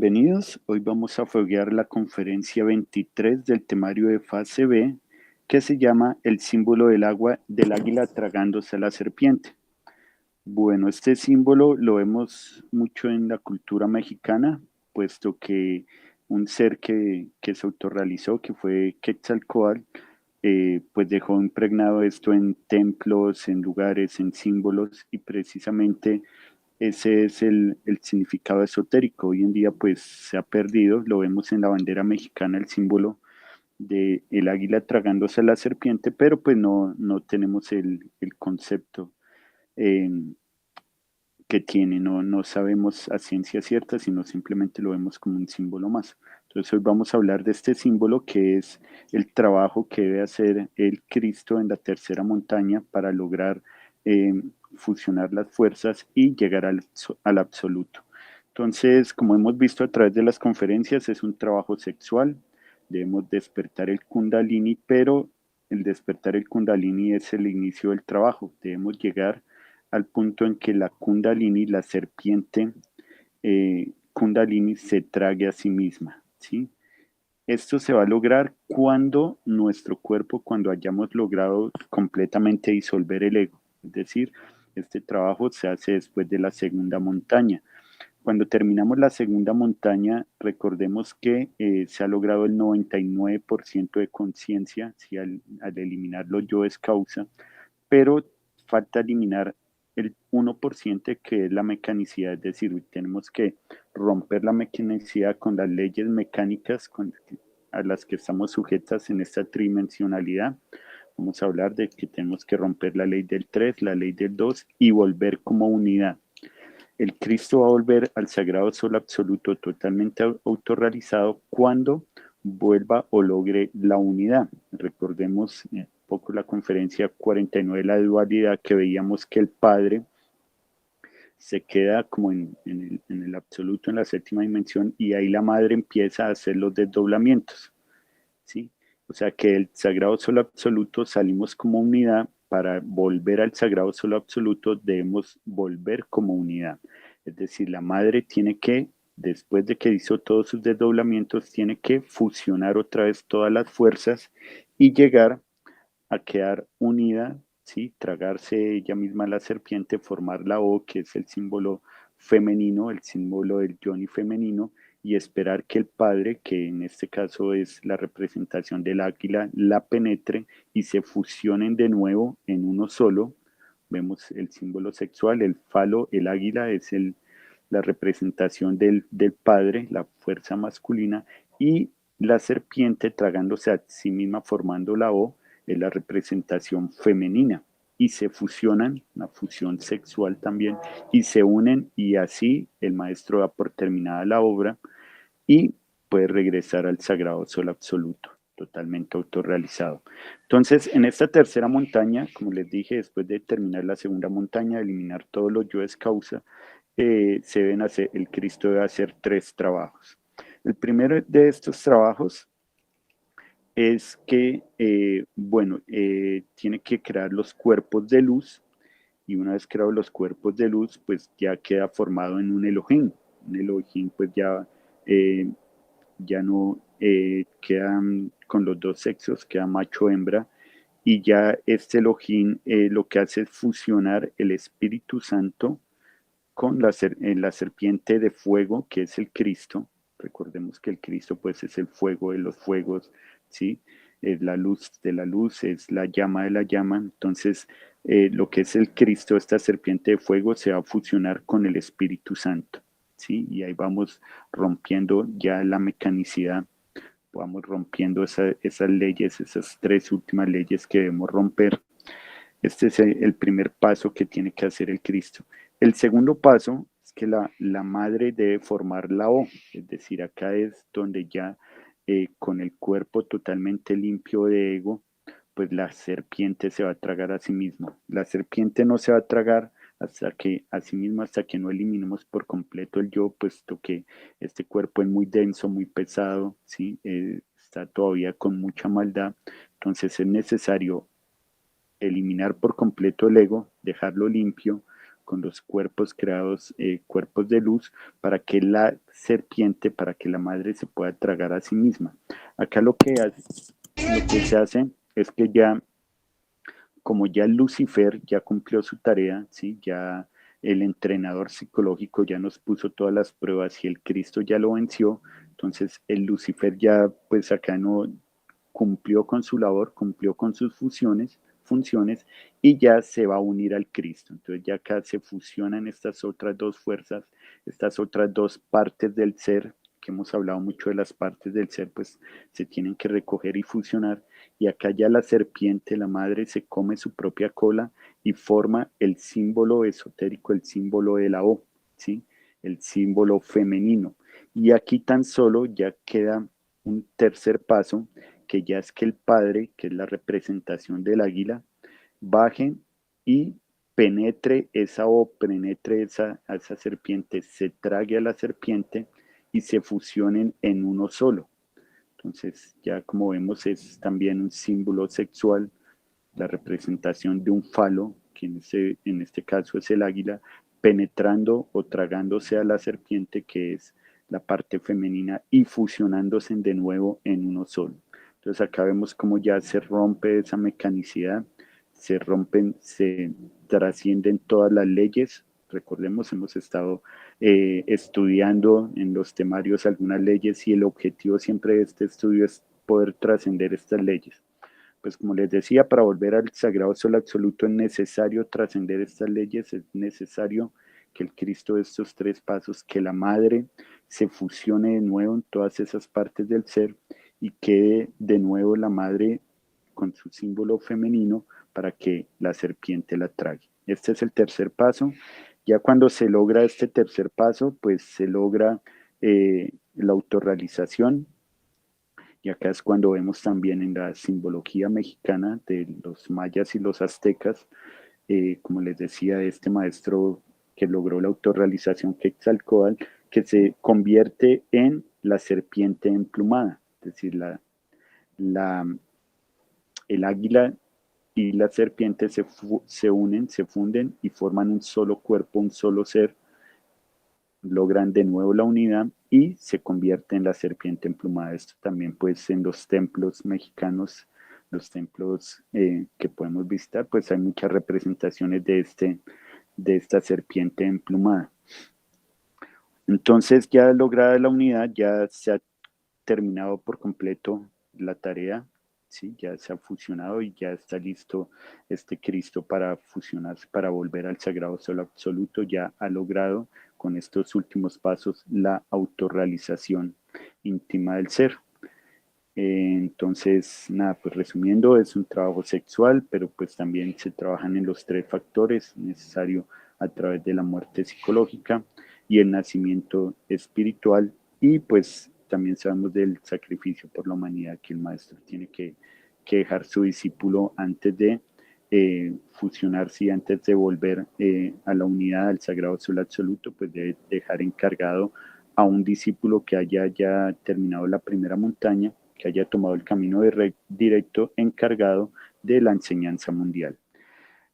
Bienvenidos. Hoy vamos a foguear la conferencia 23 del temario de fase B, que se llama El símbolo del agua del águila tragándose a la serpiente. Bueno, este símbolo lo vemos mucho en la cultura mexicana, puesto que un ser que se autorrealizó, que fue Quetzalcóatl, pues dejó impregnado esto en templos, en lugares, en símbolos, y precisamente ese es el significado esotérico. Hoy en día pues se ha perdido, lo vemos en la bandera mexicana, el símbolo de el águila tragándose a la serpiente, pero pues no tenemos el concepto eh, que tiene, no sabemos a ciencia cierta, sino simplemente lo vemos como un símbolo más. Entonces hoy vamos a hablar de este símbolo que es el trabajo que debe hacer el Cristo en la tercera montaña para lograr eh, fusionar las fuerzas y llegar al absoluto. Entonces, como hemos visto a través de las conferencias, es un trabajo sexual, debemos despertar el kundalini, pero el despertar el kundalini es el inicio del trabajo, debemos llegar al punto en que la kundalini, la serpiente kundalini, se trague a sí misma, ¿sí? Esto se va a lograr cuando nuestro cuerpo, cuando hayamos logrado completamente disolver el ego. Es decir, este trabajo se hace después de la segunda montaña. Cuando terminamos la segunda montaña, recordemos que se ha logrado el 99% de conciencia, ¿sí? Al eliminar los yoes causa, pero falta eliminar el 1% que es la mecanicidad, es decir, tenemos que romper la mecanicidad con las leyes mecánicas a las que estamos sujetas en esta tridimensionalidad. Vamos a hablar de que tenemos que romper la ley del 3, la ley del 2 y volver como unidad. El Cristo va a volver al sagrado sol absoluto totalmente autorrealizado cuando vuelva o logre la unidad. Recordemos un poco la conferencia 49 de la dualidad, que veíamos que el Padre se queda como en el absoluto, en la séptima dimensión, y ahí la madre empieza a hacer los desdoblamientos, ¿sí? O sea que el sagrado solo absoluto salimos como unidad. Para volver al sagrado solo absoluto debemos volver como unidad. Es decir, la madre tiene que, después de que hizo todos sus desdoblamientos, tiene que fusionar otra vez todas las fuerzas y llegar a quedar unida, ¿sí? Tragarse ella misma la serpiente, formar la O, que es el símbolo femenino, el símbolo del yoni femenino, y esperar que el padre, que en este caso es la representación del águila, la penetre y se fusionen de nuevo en uno solo. Vemos el símbolo sexual, el falo, el águila es la representación del padre, la fuerza masculina, y la serpiente tragándose a sí misma formando la O, es la representación femenina, y se fusionan, una fusión sexual también, y se unen, y así el maestro da por terminada la obra y puede regresar al sagrado sol absoluto, totalmente autorrealizado. Entonces, en esta tercera montaña, como les dije, después de terminar la segunda montaña, eliminar todos los yoes causa, se deben hacer, el Cristo debe hacer tres trabajos. El primero de estos trabajos es que, tiene que crear los cuerpos de luz, y una vez creados los cuerpos de luz, pues ya queda formado en un Elohim. Un Elohim pues eh, ya no quedan con los dos sexos, queda macho-hembra, y ya este Elohim lo que hace es fusionar el Espíritu Santo con la serpiente de fuego, que es el Cristo. Recordemos que el Cristo pues es el fuego de los fuegos, ¿sí? Es la luz de la luz, es la llama de la llama. Entonces, lo que es el Cristo, esta serpiente de fuego, se va a fusionar con el Espíritu Santo, ¿sí? Y ahí vamos rompiendo ya la mecanicidad, vamos rompiendo esas leyes, esas tres últimas leyes que debemos romper. Este es el primer paso que tiene que hacer el Cristo. El segundo paso es que la madre debe formar la O, es decir, acá es donde ya con el cuerpo totalmente limpio de ego, pues la serpiente se va a tragar a sí misma. La serpiente no se va a tragar hasta que a sí misma, hasta que no eliminemos por completo el yo, puesto que este cuerpo es muy denso, muy pesado, ¿sí? Está todavía con mucha maldad. Entonces es necesario eliminar por completo el ego, dejarlo limpio, con los cuerpos creados, cuerpos de luz, para que la serpiente, para que la madre se pueda tragar a sí misma. Acá lo que se hace es que ya, como ya Lucifer ya cumplió su tarea, ¿sí? Ya el entrenador psicológico ya nos puso todas las pruebas y el Cristo ya lo venció, entonces el Lucifer ya pues acá no cumplió con su labor, cumplió con sus funciones y ya se va a unir al Cristo. Entonces ya acá se fusionan estas otras dos fuerzas, estas otras dos partes del ser, que hemos hablado mucho de las partes del ser, pues se tienen que recoger y fusionar. Y acá ya la serpiente, la madre, se come su propia cola y forma el símbolo esotérico, el símbolo de la O, ¿sí? El símbolo femenino. Y aquí tan solo ya queda un tercer paso, que ya es que el padre, que es la representación del águila, baje y penetre esa O, penetre a esa serpiente, se trague a la serpiente y se fusionen en uno solo. Entonces, ya como vemos, es también un símbolo sexual, la representación de un falo, que en este caso es el águila, penetrando o tragándose a la serpiente, que es la parte femenina, y fusionándose de nuevo en uno solo. Entonces acá vemos cómo ya se rompe esa mecanicidad, se rompen, se trascienden todas las leyes. Recordemos, hemos estado estudiando en los temarios algunas leyes y el objetivo siempre de este estudio es poder trascender estas leyes. Pues como les decía, para volver al sagrado sol absoluto es necesario trascender estas leyes, es necesario que el Cristo de estos tres pasos, que la madre se fusione de nuevo en todas esas partes del ser y quede de nuevo la madre con su símbolo femenino para que la serpiente la trague. Este es el tercer paso. Ya cuando se logra este tercer paso, pues se logra la autorrealización, y acá es cuando vemos también en la simbología mexicana de los mayas y los aztecas, como les decía, este maestro que logró la autorrealización, Quetzalcóatl, que se convierte en la serpiente emplumada, es decir, la, el águila y la serpiente se unen, se funden y forman un solo cuerpo, un solo ser, logran de nuevo la unidad y se convierte en la serpiente emplumada. Esto también pues en los templos mexicanos, los templos que podemos visitar, pues hay muchas representaciones de esta serpiente emplumada. Entonces ya lograda la unidad, ya se ha terminado por completo la tarea, ¿sí? Ya se ha fusionado y ya está listo este Cristo para fusionarse, para volver al sagrado sol absoluto, ya ha logrado con estos últimos pasos la autorrealización íntima del ser. Entonces, nada, pues resumiendo, es un trabajo sexual, pero pues también se trabajan en los tres factores necesario a través de la muerte psicológica y el nacimiento espiritual, y pues también sabemos del sacrificio por la humanidad que el maestro tiene que dejar su discípulo antes de fusionarse y antes de volver a la unidad, al sagrado sol absoluto, pues debe dejar encargado a un discípulo que haya ya terminado la primera montaña, que haya tomado el camino directo encargado de la enseñanza mundial.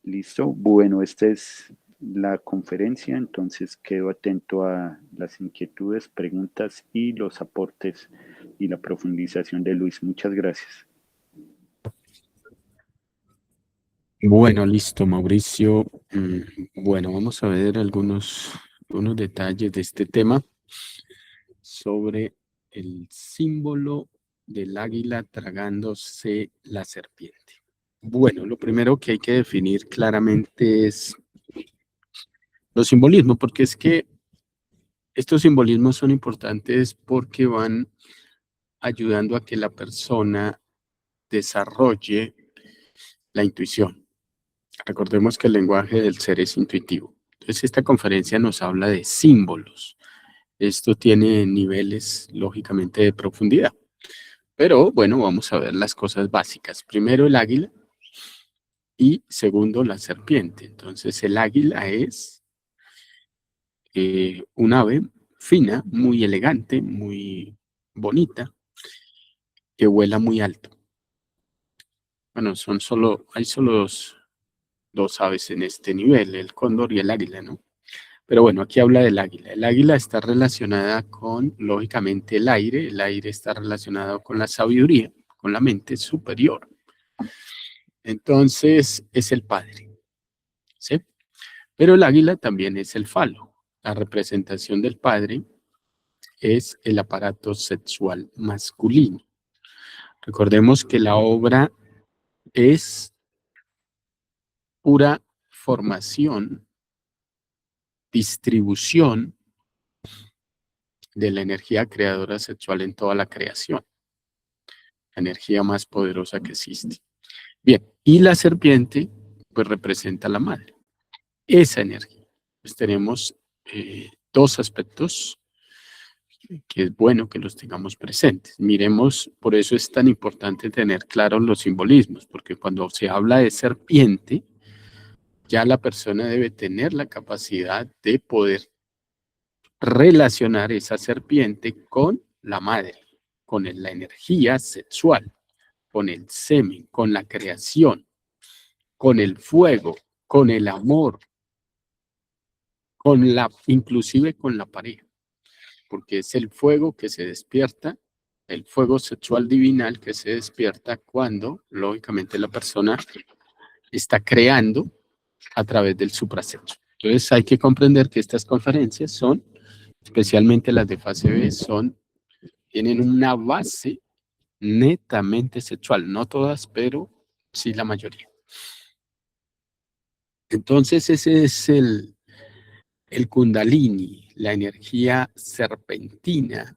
Listo, bueno, esta es la conferencia, entonces quedo atento a las inquietudes, preguntas y los aportes y la profundización de Luis. Muchas gracias. Bueno, listo, Mauricio. Bueno, vamos a ver algunos detalles de este tema sobre el símbolo del águila tragándose la serpiente. Bueno, lo primero que hay que definir claramente es los simbolismos, porque es que estos simbolismos son importantes porque van ayudando a que la persona desarrolle la intuición. Recordemos que el lenguaje del ser es intuitivo. Entonces, esta conferencia nos habla de símbolos. Esto tiene niveles, lógicamente, de profundidad. Pero, bueno, vamos a ver las cosas básicas. Primero, el águila y segundo, la serpiente. Entonces, el águila es un ave fina, muy elegante, muy bonita, que vuela muy alto. Bueno, hay solo dos aves en este nivel, el cóndor y el águila, ¿no? Pero bueno, aquí habla del águila. El águila está relacionada con, lógicamente, el aire está relacionado con la sabiduría, con la mente superior. Entonces, es el padre, ¿sí? Pero el águila también es el falo. La representación del padre es el aparato sexual masculino. Recordemos que la obra es pura formación, distribución de la energía creadora sexual en toda la creación, la energía más poderosa que existe. Bien, y la serpiente, pues representa a la madre, esa energía. Pues tenemos dos aspectos que es bueno que los tengamos presentes. Miremos, por eso es tan importante tener claros los simbolismos, porque cuando se habla de serpiente, ya la persona debe tener la capacidad de poder relacionar esa serpiente con la madre, con la energía sexual, con el semen, con la creación, con el fuego, con el amor, inclusive con la pareja, porque es el fuego que se despierta, el fuego sexual divinal que se despierta cuando, lógicamente, la persona está creando a través del suprasexo. Entonces hay que comprender que estas conferencias son, especialmente las de fase B, tienen una base netamente sexual, no todas, pero sí la mayoría. Entonces ese es el Kundalini, la energía serpentina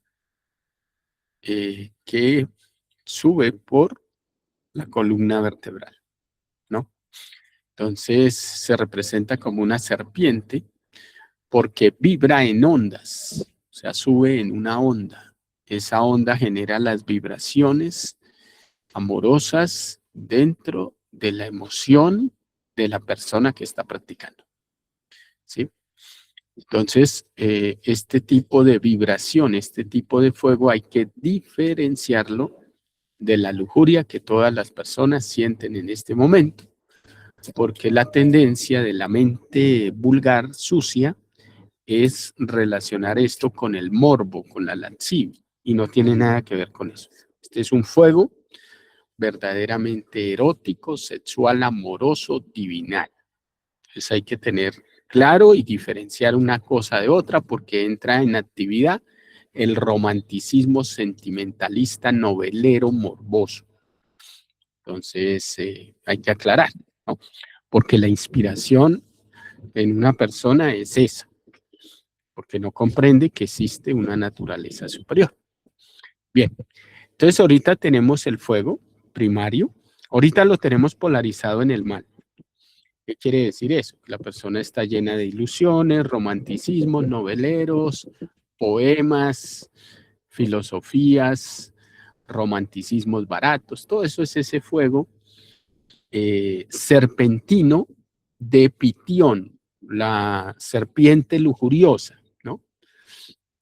que sube por la columna vertebral, ¿no? Entonces se representa como una serpiente porque vibra en ondas, o sea, sube en una onda. Esa onda genera las vibraciones amorosas dentro de la emoción de la persona que está practicando, ¿sí? Entonces, este tipo de vibración, este tipo de fuego hay que diferenciarlo de la lujuria que todas las personas sienten en este momento, porque la tendencia de la mente vulgar, sucia, es relacionar esto con el morbo, con la lascivia, y no tiene nada que ver con eso. Este es un fuego verdaderamente erótico, sexual, amoroso, divinal. Entonces hay que tener claro y diferenciar una cosa de otra porque entra en actividad el romanticismo sentimentalista, novelero, morboso. Entonces hay que aclarar, ¿no? Porque la inspiración en una persona es esa, porque no comprende que existe una naturaleza superior. Bien, entonces ahorita tenemos el fuego primario, ahorita lo tenemos polarizado en el mal. ¿Qué quiere decir eso? La persona está llena de ilusiones, romanticismos, noveleros, poemas, filosofías, romanticismos baratos, todo eso es ese fuego serpentino de Pitión, la serpiente lujuriosa, ¿no?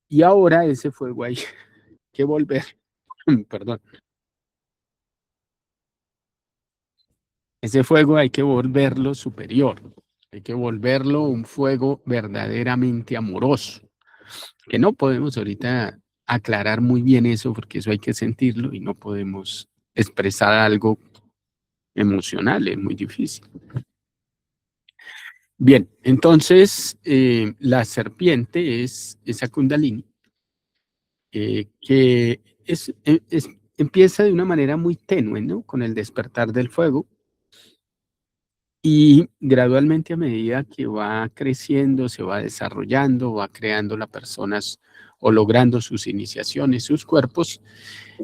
Y ahora ese fuego hay que volver, perdón, ese fuego hay que volverlo superior, hay que volverlo un fuego verdaderamente amoroso, que no podemos ahorita aclarar muy bien eso porque eso hay que sentirlo y no podemos expresar algo emocional, es muy difícil. Bien, entonces la serpiente es esa kundalini que empieza de una manera muy tenue, ¿no? Con el despertar del fuego y gradualmente a medida que va creciendo, se va desarrollando, va creando la persona o logrando sus iniciaciones, sus cuerpos,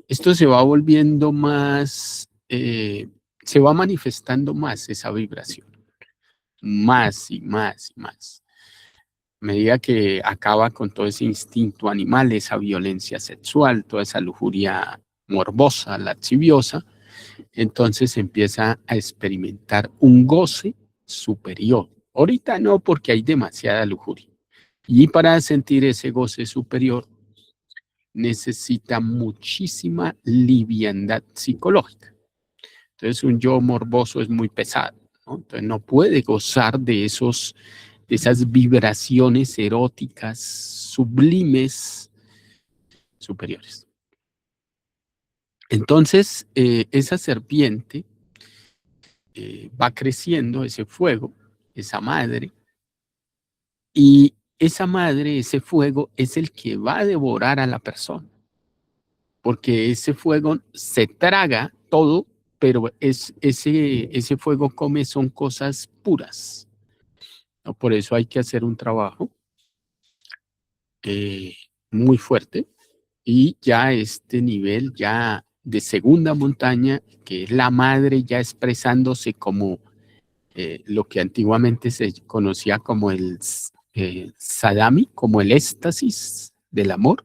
esto se va volviendo más, se va manifestando más esa vibración, más y más y más. A medida que acaba con todo ese instinto animal, esa violencia sexual, toda esa lujuria morbosa, lasciviosa, entonces empieza a experimentar un goce superior. Ahorita no, porque hay demasiada lujuria. Y para sentir ese goce superior necesita muchísima liviandad psicológica. Entonces un yo morboso es muy pesado, ¿no? Entonces no puede gozar de esas vibraciones eróticas sublimes superiores. Entonces, esa serpiente va creciendo, ese fuego, esa madre, y esa madre, ese fuego, es el que va a devorar a la persona, porque ese fuego se traga todo, pero ese fuego come son cosas puras, ¿no? Por eso hay que hacer un trabajo eh, muy fuerte, y ya este nivel ya de segunda montaña, que es la madre ya expresándose como lo que antiguamente se conocía como el sadami, como el éxtasis del amor,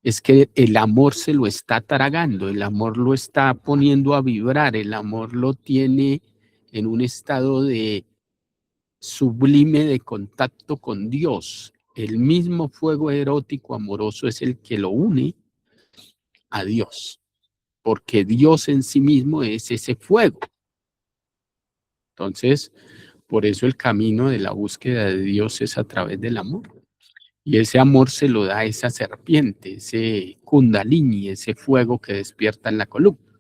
es que el amor se lo está tragando, el amor lo está poniendo a vibrar, el amor lo tiene en un estado de sublime de contacto con Dios. El mismo fuego erótico amoroso es el que lo une a Dios, porque Dios en sí mismo es ese fuego. Entonces, por eso el camino de la búsqueda de Dios es a través del amor. Y ese amor se lo da a esa serpiente, ese kundalini, ese fuego que despierta en la columna.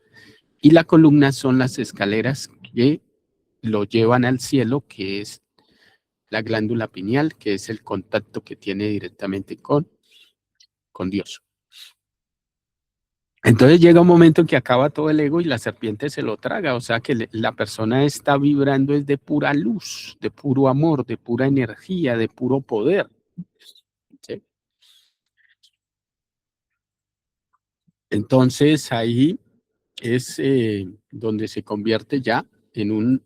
Y la columna son las escaleras que lo llevan al cielo, que es la glándula pineal, que es el contacto que tiene directamente con Dios. Entonces llega un momento en que acaba todo el ego y la serpiente se lo traga, o sea que la persona está vibrando es de pura luz, de puro amor, de pura energía, de puro poder, ¿sí? Entonces ahí es donde se convierte ya en un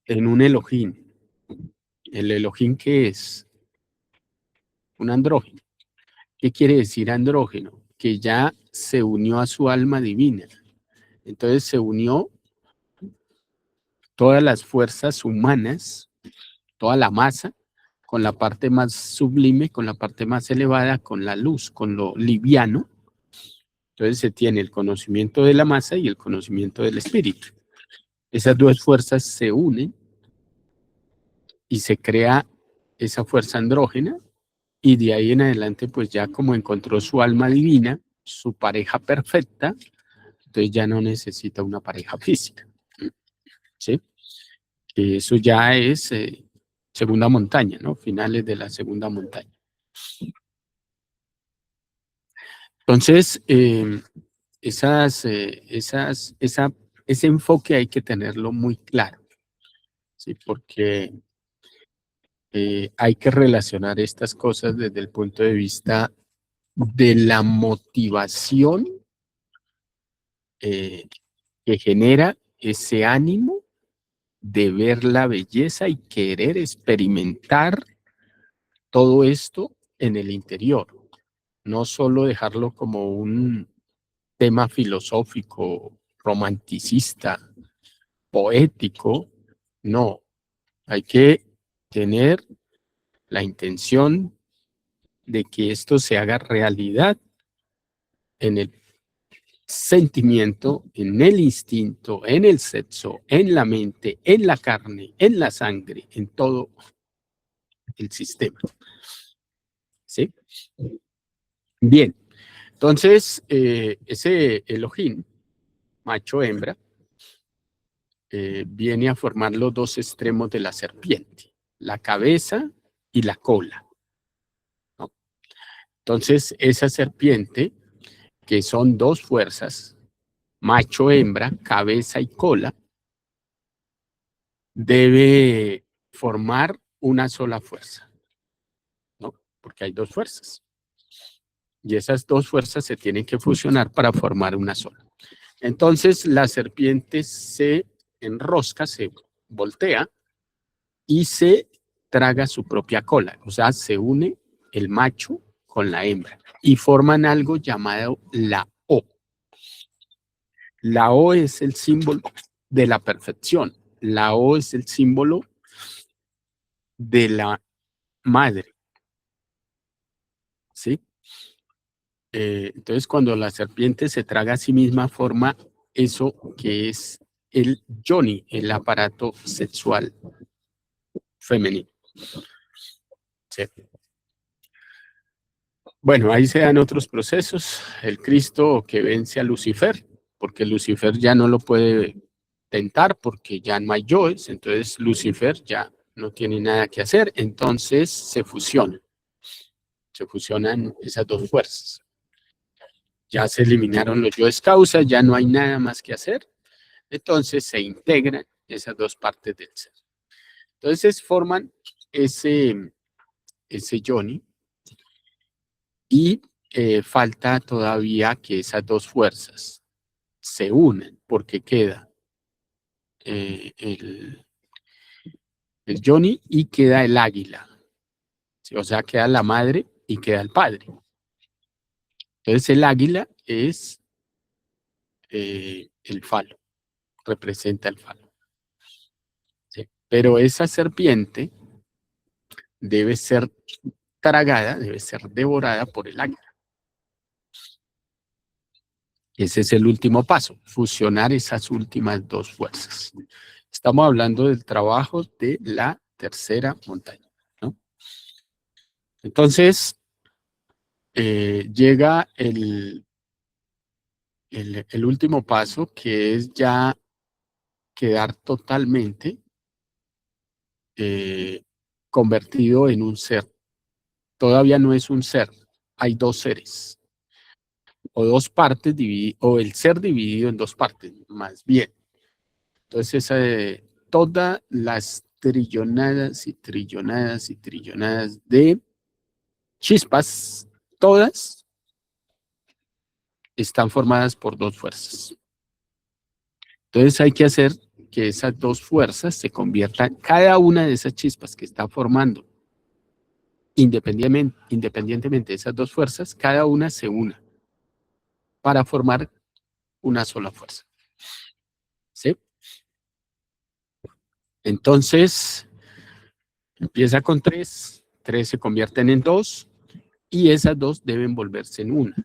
Elohim. ¿El Elohim qué es? Un andrógeno. ¿Qué quiere decir andrógeno? Que ya se unió a su alma divina. Entonces se unió todas las fuerzas humanas, toda la masa, con la parte más sublime, con la parte más elevada, con la luz, con lo liviano. Entonces se tiene el conocimiento de la masa y el conocimiento del espíritu. Esas dos fuerzas se unen y se crea esa fuerza andrógena, y de ahí en adelante pues ya como encontró su alma divina, su pareja perfecta, entonces ya no necesita una pareja física, ¿sí? Eso ya es segunda montaña, ¿no? Finales de la segunda montaña. Entonces, ese enfoque hay que tenerlo muy claro, ¿sí? Porque hay que relacionar estas cosas desde el punto de vista de la motivación eh, que genera ese ánimo de ver la belleza y querer experimentar todo esto en el interior, no solo dejarlo como un tema filosófico, romanticista, poético, no, hay que tener la intención de que esto se haga realidad en el sentimiento, en el instinto, en el sexo, en la mente, en la carne, en la sangre, en todo el sistema. ¿Sí? Bien, entonces ese Elohim, macho hembra, viene a formar los dos extremos de la serpiente, la cabeza y la cola, ¿no? Entonces esa serpiente, que son dos fuerzas, macho hembra, cabeza y cola, debe formar una sola fuerza, ¿no? Porque hay dos fuerzas. Y esas dos fuerzas se tienen que fusionar para formar una sola. Entonces la serpiente se enrosca, se voltea y se traga su propia cola. O sea, se une el macho con la hembra y forman algo llamado la O. La O es el símbolo de la perfección. La O es el símbolo de la madre, ¿sí? Entonces, cuando la serpiente se traga a sí misma, forma eso que es el yoni, el aparato sexual femenino. Sí. Bueno, ahí se dan otros procesos. El Cristo que vence a Lucifer, porque Lucifer ya no lo puede tentar porque ya no hay yoes, entonces Lucifer ya no tiene nada que hacer, entonces se fusionan esas dos fuerzas. Ya se eliminaron los yoes causa, ya no hay nada más que hacer, entonces se integran esas dos partes del ser. Entonces forman ese yoni y falta todavía que esas dos fuerzas se unan porque queda el yoni y queda el águila. ¿Sí? O sea, queda la madre y queda el padre. Entonces el águila es el falo, representa el falo. ¿Sí? Pero esa serpiente debe ser tragada, debe ser devorada por el águila. Ese es el último paso, fusionar esas últimas dos fuerzas. Estamos hablando del trabajo de la tercera montaña, ¿no? Entonces, llega el último paso, que es ya quedar totalmente convertido en un ser. Todavía no es un ser, hay dos seres, o dos partes, o el ser dividido en dos partes, más bien. Entonces, todas las trillonadas y trillonadas y trillonadas de chispas, todas están formadas por dos fuerzas. Entonces hay que hacer que esas dos fuerzas se conviertan, cada una de esas chispas que está formando, independientemente de esas dos fuerzas, cada una se una para formar una sola fuerza. ¿Sí? Entonces, empieza con tres se convierten en dos, y esas dos deben volverse en una.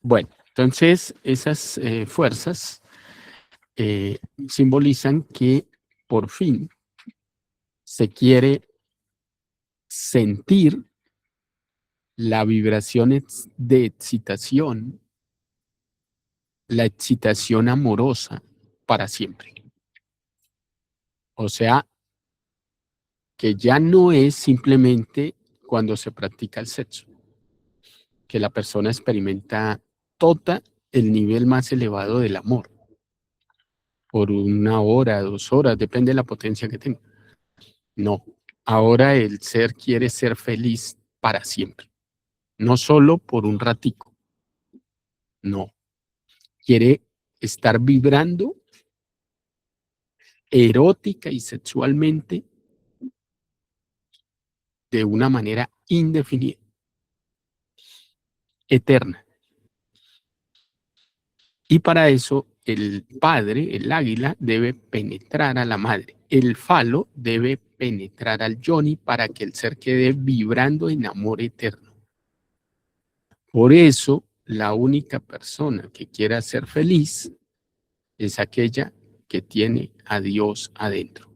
Bueno, entonces esas fuerzas simbolizan que por fin se quiere sentir la vibración de excitación, la excitación amorosa para siempre. O sea, que ya no es simplemente cuando se practica el sexo, que la persona experimenta todo el nivel más elevado del amor, por 1 hora, 2 horas, depende de la potencia que tenga. No, ahora el ser quiere ser feliz para siempre, no solo por un ratico, no, quiere estar vibrando erótica y sexualmente de una manera indefinida, eterna. Y para eso el padre, el águila, debe penetrar a la madre. El falo debe penetrar al yoni para que el ser quede vibrando en amor eterno. Por eso, la única persona que quiera ser feliz es aquella que tiene a Dios adentro,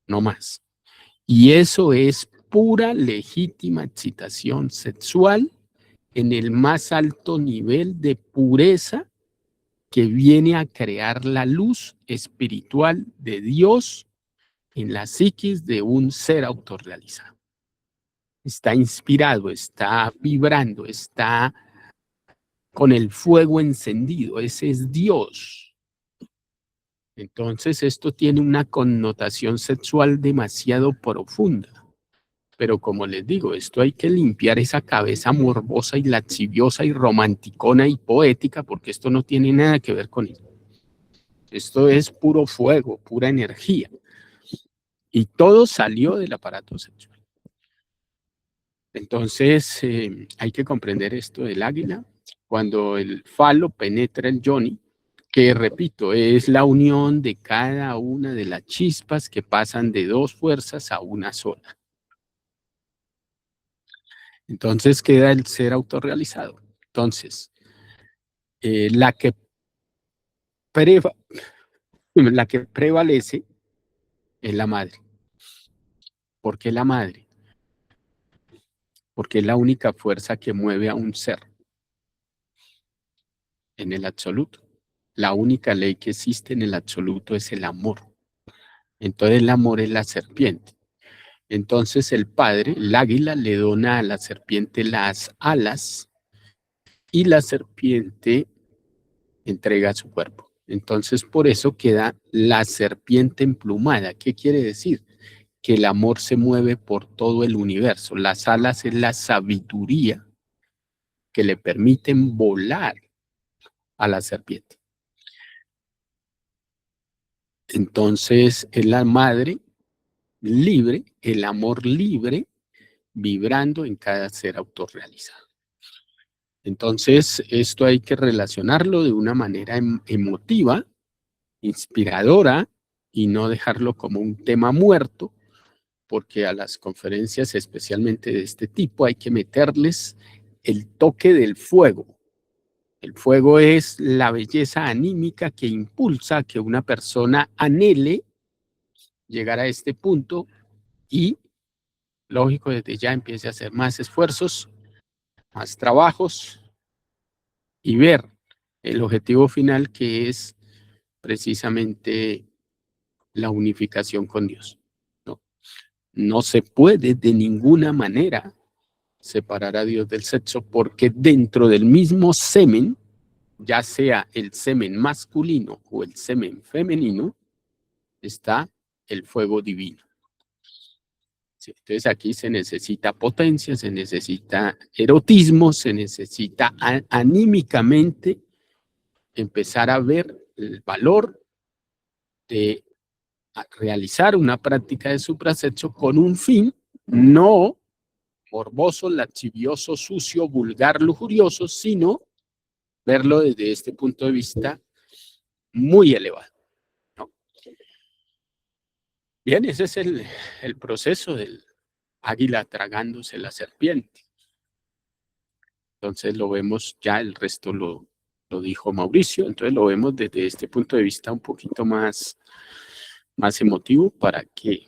no más. Y eso es pura legítima excitación sexual en el más alto nivel de pureza que viene a crear la luz espiritual de Dios en la psiquis de un ser autorrealizado. Está inspirado, está vibrando, está con el fuego encendido, ese es Dios. Entonces esto tiene una connotación sexual demasiado profunda. Pero como les digo, esto hay que limpiar esa cabeza morbosa y lasciviosa y romanticona y poética, porque esto no tiene nada que ver con eso. Esto es puro fuego, pura energía. Y todo salió del aparato sexual. Entonces, hay que comprender esto del águila. Cuando el falo penetra el yoni, que repito, es la unión de cada una de las chispas que pasan de dos fuerzas a una sola. Entonces queda el ser autorrealizado. Entonces, la que prevalece es la madre. ¿Por qué la madre? Porque es la única fuerza que mueve a un ser en el absoluto. La única ley que existe en el absoluto es el amor. Entonces el amor es la serpiente. Entonces el padre, el águila, le dona a la serpiente las alas y la serpiente entrega su cuerpo. Entonces por eso queda la serpiente emplumada. ¿Qué quiere decir? Que el amor se mueve por todo el universo. Las alas es la sabiduría que le permiten volar a la serpiente. Entonces es la madre libre, el amor libre, vibrando en cada ser autorrealizado. Entonces esto hay que relacionarlo de una manera emotiva, inspiradora, y no dejarlo como un tema muerto, porque a las conferencias, especialmente de este tipo, hay que meterles el toque del fuego. El fuego es la belleza anímica que impulsa a que una persona anhele llegar a este punto y, lógico, desde ya empiece a hacer más esfuerzos, más trabajos y ver el objetivo final, que es precisamente la unificación con Dios. No, no se puede de ninguna manera separar a Dios del sexo, porque dentro del mismo semen, ya sea el semen masculino o el semen femenino, está el fuego divino. Sí, entonces aquí se necesita potencia, se necesita erotismo, se necesita anímicamente empezar a ver el valor de realizar una práctica de suprasexo con un fin no morboso, lascivioso, sucio, vulgar, lujurioso, sino verlo desde este punto de vista muy elevado, ¿no? Bien, ese es el proceso del águila tragándose la serpiente. Entonces lo vemos, ya el resto lo dijo Mauricio, entonces lo vemos desde este punto de vista un poquito más emotivo, para que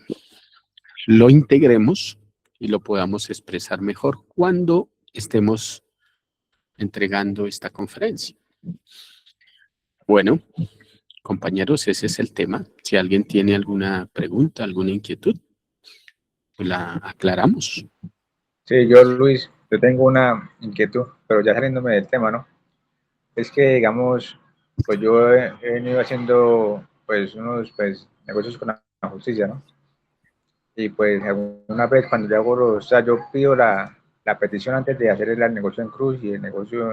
lo integremos y lo podamos expresar mejor cuando estemos entregando esta conferencia. Bueno, compañeros, ese es el tema. Si alguien tiene alguna pregunta, alguna inquietud, pues la aclaramos. Sí, yo, Luis, yo tengo una inquietud, pero ya saliéndome del tema, ¿no? Es que, digamos, pues yo he venido haciendo, pues, unos, pues, negocios con la justicia, ¿no? Y, pues, alguna vez cuando yo hago o sea, yo pido la petición antes de hacer el negocio en cruz y el negocio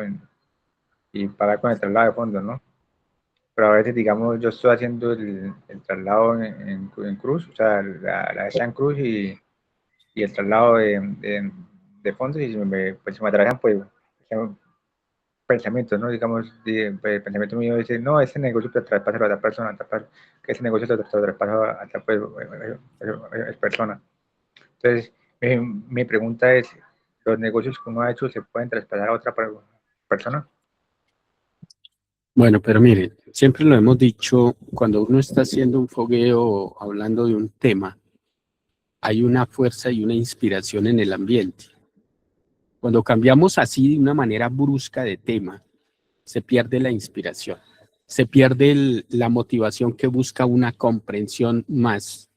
y pagar con el traslado de fondos, ¿no? Pero a veces, digamos, yo estoy haciendo el traslado en cruz, o sea, la hecha en cruz y el traslado de fondos, y pues, si me atrasan, pues, pensamientos, ¿no? Digamos, el pensamiento mío dice, no, ese negocio te traspasa a otra persona, que ese negocio te traspasa a otra persona. Entonces, mi pregunta es, ¿los negocios que uno ha hecho se pueden traspasar a otra persona? Bueno, pero mire, siempre lo hemos dicho, cuando uno está haciendo un fogueo, hablando de un tema, hay una fuerza y una inspiración en el ambiente. Cuando cambiamos así de una manera brusca de tema, se pierde la inspiración, se pierde la motivación que busca una comprensión más.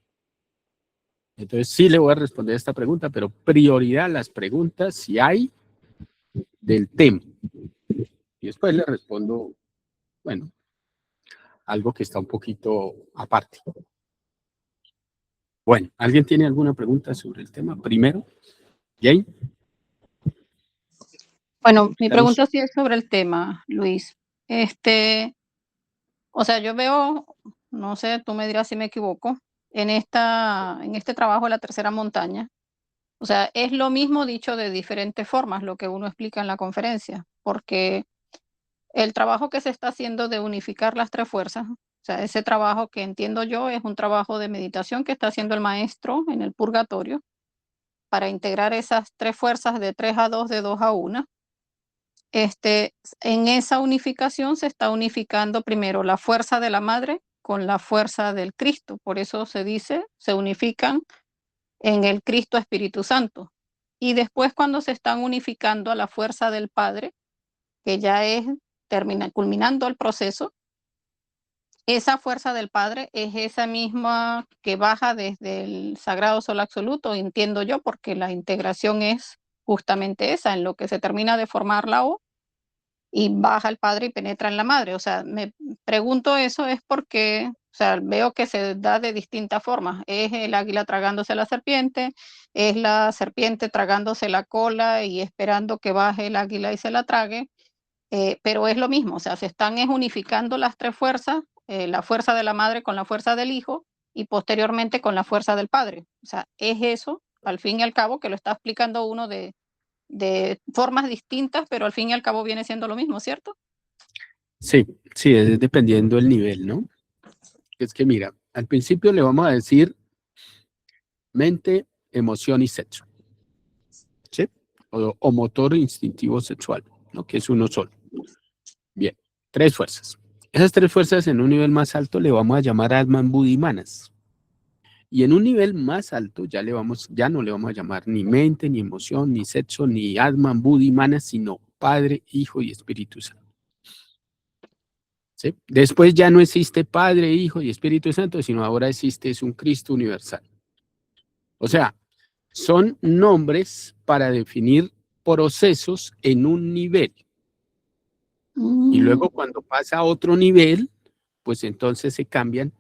Entonces sí le voy a responder esta pregunta, pero prioridad a las preguntas, si hay, del tema. Y después le respondo, bueno, algo que está un poquito aparte. Bueno, ¿alguien tiene alguna pregunta sobre el tema? Primero, Jane. Bueno, mi pregunta sí es sobre el tema, Luis. O sea, yo veo, no sé, tú me dirás si me equivoco, en este trabajo de la tercera montaña. O sea, es lo mismo dicho de diferentes formas lo que uno explica en la conferencia, porque el trabajo que se está haciendo de unificar las tres fuerzas, o sea, ese trabajo que entiendo yo es un trabajo de meditación que está haciendo el maestro en el purgatorio, para integrar esas tres fuerzas de 3 a 2, de 2 a 1, en esa unificación se está unificando primero la fuerza de la madre con la fuerza del Cristo. Por eso se dice, se unifican en el Cristo Espíritu Santo. Y después, cuando se están unificando a la fuerza del Padre, que ya es culminando el proceso, esa fuerza del Padre es esa misma que baja desde el Sagrado Sol Absoluto, entiendo yo, porque la integración es justamente esa, en lo que se termina de formar la O, y baja el Padre y penetra en la Madre. O sea, me pregunto eso es porque, o sea, veo que se da de distintas formas. Es el águila tragándose a la serpiente, es la serpiente tragándose la cola y esperando que baje el águila y se la trague, pero es lo mismo, o sea, se están unificando las tres fuerzas, la fuerza de la madre con la fuerza del hijo y posteriormente con la fuerza del padre. O sea, es eso, al fin y al cabo, que lo está explicando uno de formas distintas, pero al fin y al cabo viene siendo lo mismo, ¿cierto? Sí, sí, es dependiendo del nivel, ¿no? Es que mira, al principio le vamos a decir mente, emoción y sexo, ¿sí? O motor instintivo sexual, ¿no? Que es uno solo. Bien, tres fuerzas. Esas tres fuerzas en un nivel más alto le vamos a llamar Atman, Buddhi, Manas. Y en un nivel más alto ya no le vamos a llamar ni mente, ni emoción, ni sexo, ni Atman, Buddhi, Manas, sino Padre, Hijo y Espíritu Santo. ¿Sí? Después ya no existe Padre, Hijo y Espíritu Santo, sino ahora existe un Cristo universal. O sea, son nombres para definir procesos en un nivel. Y luego cuando pasa a otro nivel, pues entonces se cambian,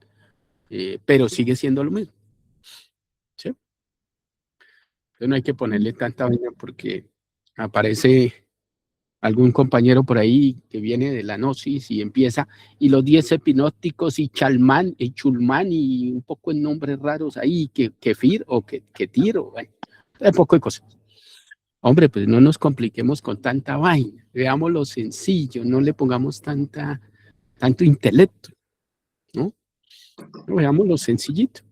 pero sigue siendo lo mismo. ¿Sí? Entonces no hay que ponerle tanta vaina porque aparece algún compañero por ahí que viene de la gnosis y empieza, y los 10 epinópticos y Chalmán y Chulmán y un poco en nombres raros ahí, Kefir o Ketir, o bueno, un poco de cosas. Hombre, pues no nos compliquemos con tanta vaina, veamos lo sencillo, no le pongamos tanto intelecto, ¿no? Veamos lo sencillito,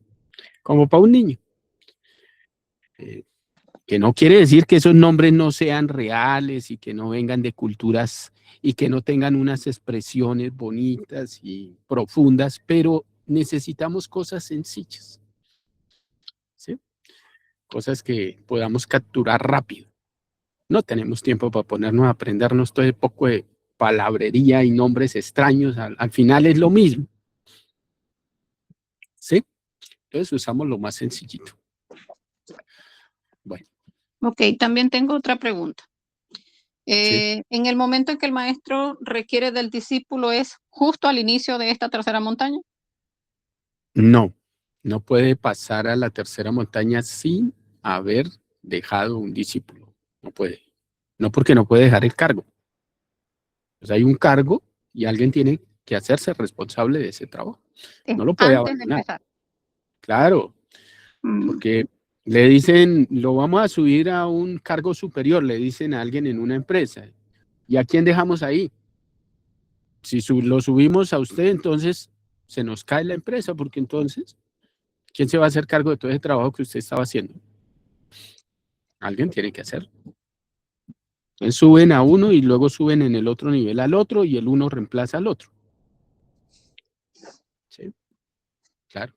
como para un niño. Que no quiere decir que esos nombres no sean reales y que no vengan de culturas y que no tengan unas expresiones bonitas y profundas, pero necesitamos cosas sencillas, ¿sí? Cosas que podamos capturar rápido. No tenemos tiempo para ponernos a aprendernos todo el poco de palabrería y nombres extraños. Al final es lo mismo, ¿sí? Entonces usamos lo más sencillito. Bueno. Ok, también tengo otra pregunta. Sí. En el momento en que el maestro requiere del discípulo, ¿es justo al inicio de esta tercera montaña? No, no puede pasar a la tercera montaña sin haber dejado un discípulo. No puede. No porque no puede dejar el cargo. Pues hay un cargo y alguien tiene que hacerse responsable de ese trabajo. Es No lo puede antes de abandonar. empezar. Claro, porque le dicen, lo vamos a subir a un cargo superior, le dicen a alguien en una empresa. ¿Y a quién dejamos ahí? Si lo subimos a usted, entonces se nos cae la empresa, porque entonces, ¿quién se va a hacer cargo de todo ese trabajo que usted estaba haciendo? Alguien tiene que hacerlo. Entonces suben a uno y luego suben en el otro nivel al otro y el uno reemplaza al otro. ¿Sí? Claro.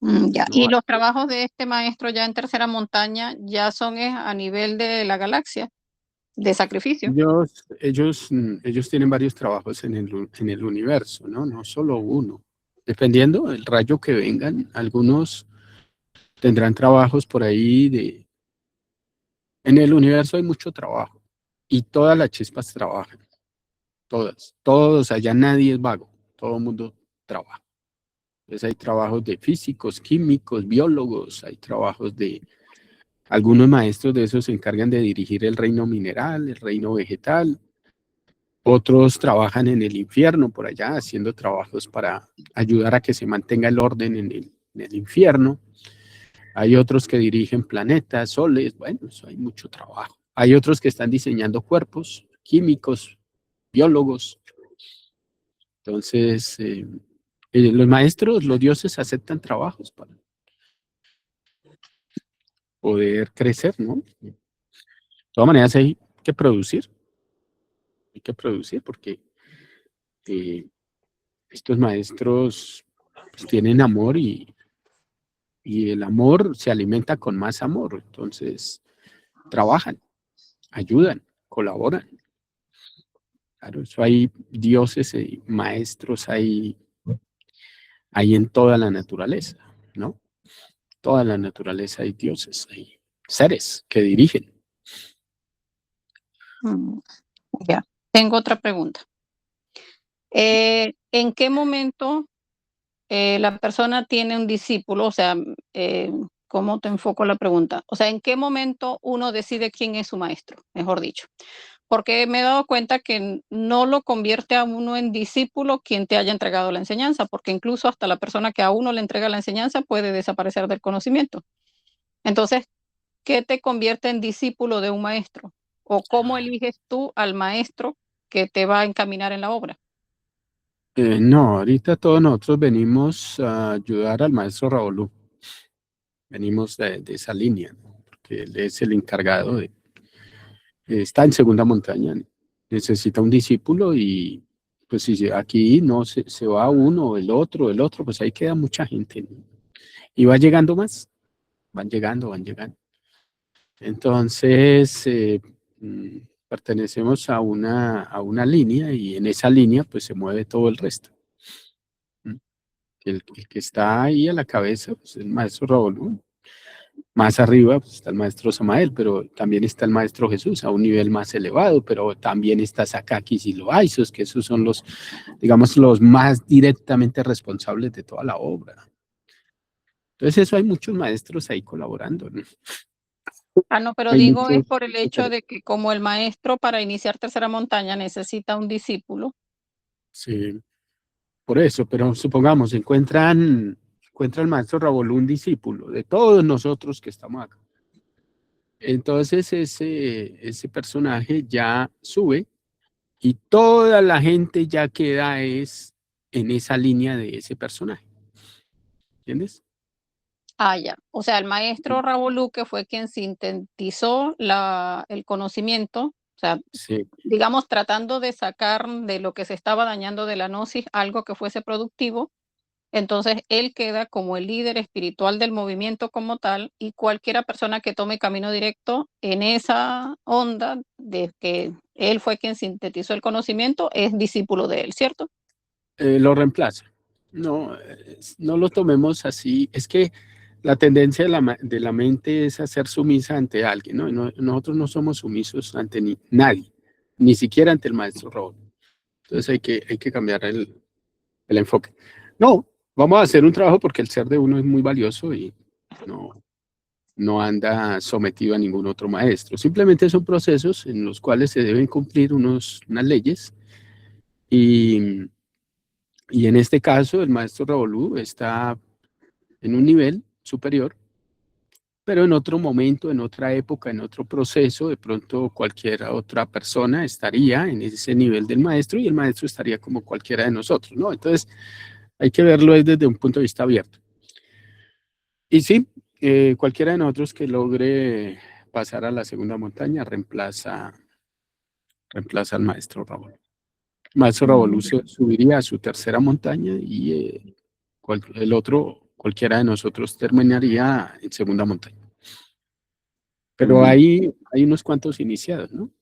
Ya. No, Y los trabajos de este maestro ya en tercera montaña ya son a nivel de la galaxia, de sacrificio. ellos tienen varios trabajos en el universo, ¿no? No solo uno. Dependiendo del rayo que vengan, algunos tendrán trabajos por ahí En el universo hay mucho trabajo y todas las chispas trabajan. Todos, allá nadie es vago, todo el mundo trabaja. Entonces hay trabajos de físicos, químicos, biólogos, hay trabajos algunos maestros de esos se encargan de dirigir el reino mineral, el reino vegetal, otros trabajan en el infierno por allá, haciendo trabajos para ayudar a que se mantenga el orden en el infierno. Hay otros que dirigen planetas, soles, bueno, eso hay mucho trabajo. Hay otros que están diseñando cuerpos, químicos, biólogos. Entonces, los maestros, los dioses aceptan trabajos poder crecer, ¿no? De todas maneras hay que producir porque estos maestros pues, tienen amor y el amor se alimenta con más amor, entonces trabajan, ayudan, colaboran. Claro, eso hay dioses y maestros hay en toda la naturaleza, ¿no? Toda la naturaleza hay dioses, hay seres que dirigen. Ya, tengo otra pregunta. ¿En qué momento la persona tiene un discípulo? O sea, ¿cómo te enfoco la pregunta? O sea, ¿en qué momento uno decide quién es su maestro? Mejor dicho. Porque me he dado cuenta que no lo convierte a uno en discípulo quien te haya entregado la enseñanza, porque incluso hasta la persona que a uno le entrega la enseñanza puede desaparecer del conocimiento. Entonces, ¿qué te convierte en discípulo de un maestro? ¿O cómo eliges tú al maestro que te va a encaminar en la obra? No, ahorita todos nosotros venimos a ayudar al maestro Raúl. Venimos de esa línea, ¿no? Porque él es el encargado de... Está en segunda montaña, ¿no? Necesita un discípulo y pues si aquí no se va uno, el otro, pues ahí queda mucha gente, ¿no? Y va llegando más, van llegando. Entonces, pertenecemos a una línea y en esa línea pues se mueve todo el resto. El que está ahí a la cabeza pues, es el maestro Raúl, ¿no? Más arriba pues, está el maestro Samael, pero también está el maestro Jesús a un nivel más elevado, pero también está Sakakis y Loaisos, que esos son los, digamos, los más directamente responsables de toda la obra. Entonces eso hay muchos maestros ahí colaborando, ¿no? Ah, no, pero Hay digo es muchos, por el hecho de que como el maestro para iniciar tercera montaña necesita un discípulo. sí, por eso, pero supongamos, encuentra el maestro Raúl un discípulo de todos nosotros que estamos acá. Entonces ese personaje ya sube y toda la gente ya queda en esa línea de ese personaje. ¿Entiendes? Ah, ya. O sea, el maestro Raúl Luque fue quien sintetizó el conocimiento, o sea, Sí. digamos, tratando de sacar de lo que se estaba dañando de la gnosis algo que fuese productivo. Entonces, él queda como el líder espiritual del movimiento como tal y cualquiera persona que tome camino directo en esa onda de que él fue quien sintetizó el conocimiento es discípulo de él, ¿cierto? Lo reemplaza. No, no lo tomemos así. Es que la tendencia de la mente es a ser sumisa ante alguien, ¿no? Nosotros no somos sumisos ante nadie, ni siquiera ante el maestro Raúl. Entonces hay que cambiar el enfoque. No, vamos a hacer un trabajo porque el ser de uno es muy valioso y no anda sometido a ningún otro maestro. Simplemente son procesos en los cuales se deben cumplir unas leyes y en este caso el maestro Raúl está en un nivel superior, pero en otro momento, en otra época, en otro proceso, de pronto cualquier otra persona estaría en ese nivel del maestro y el maestro estaría como cualquiera de nosotros, ¿no? Entonces hay que verlo desde un punto de vista abierto. Y sí, cualquiera de nosotros que logre pasar a la segunda montaña reemplaza al maestro Raúl. El maestro Raúl subiría a su tercera montaña y el otro, cualquiera de nosotros, terminaría en segunda montaña. Pero hay unos cuantos iniciados, ¿no?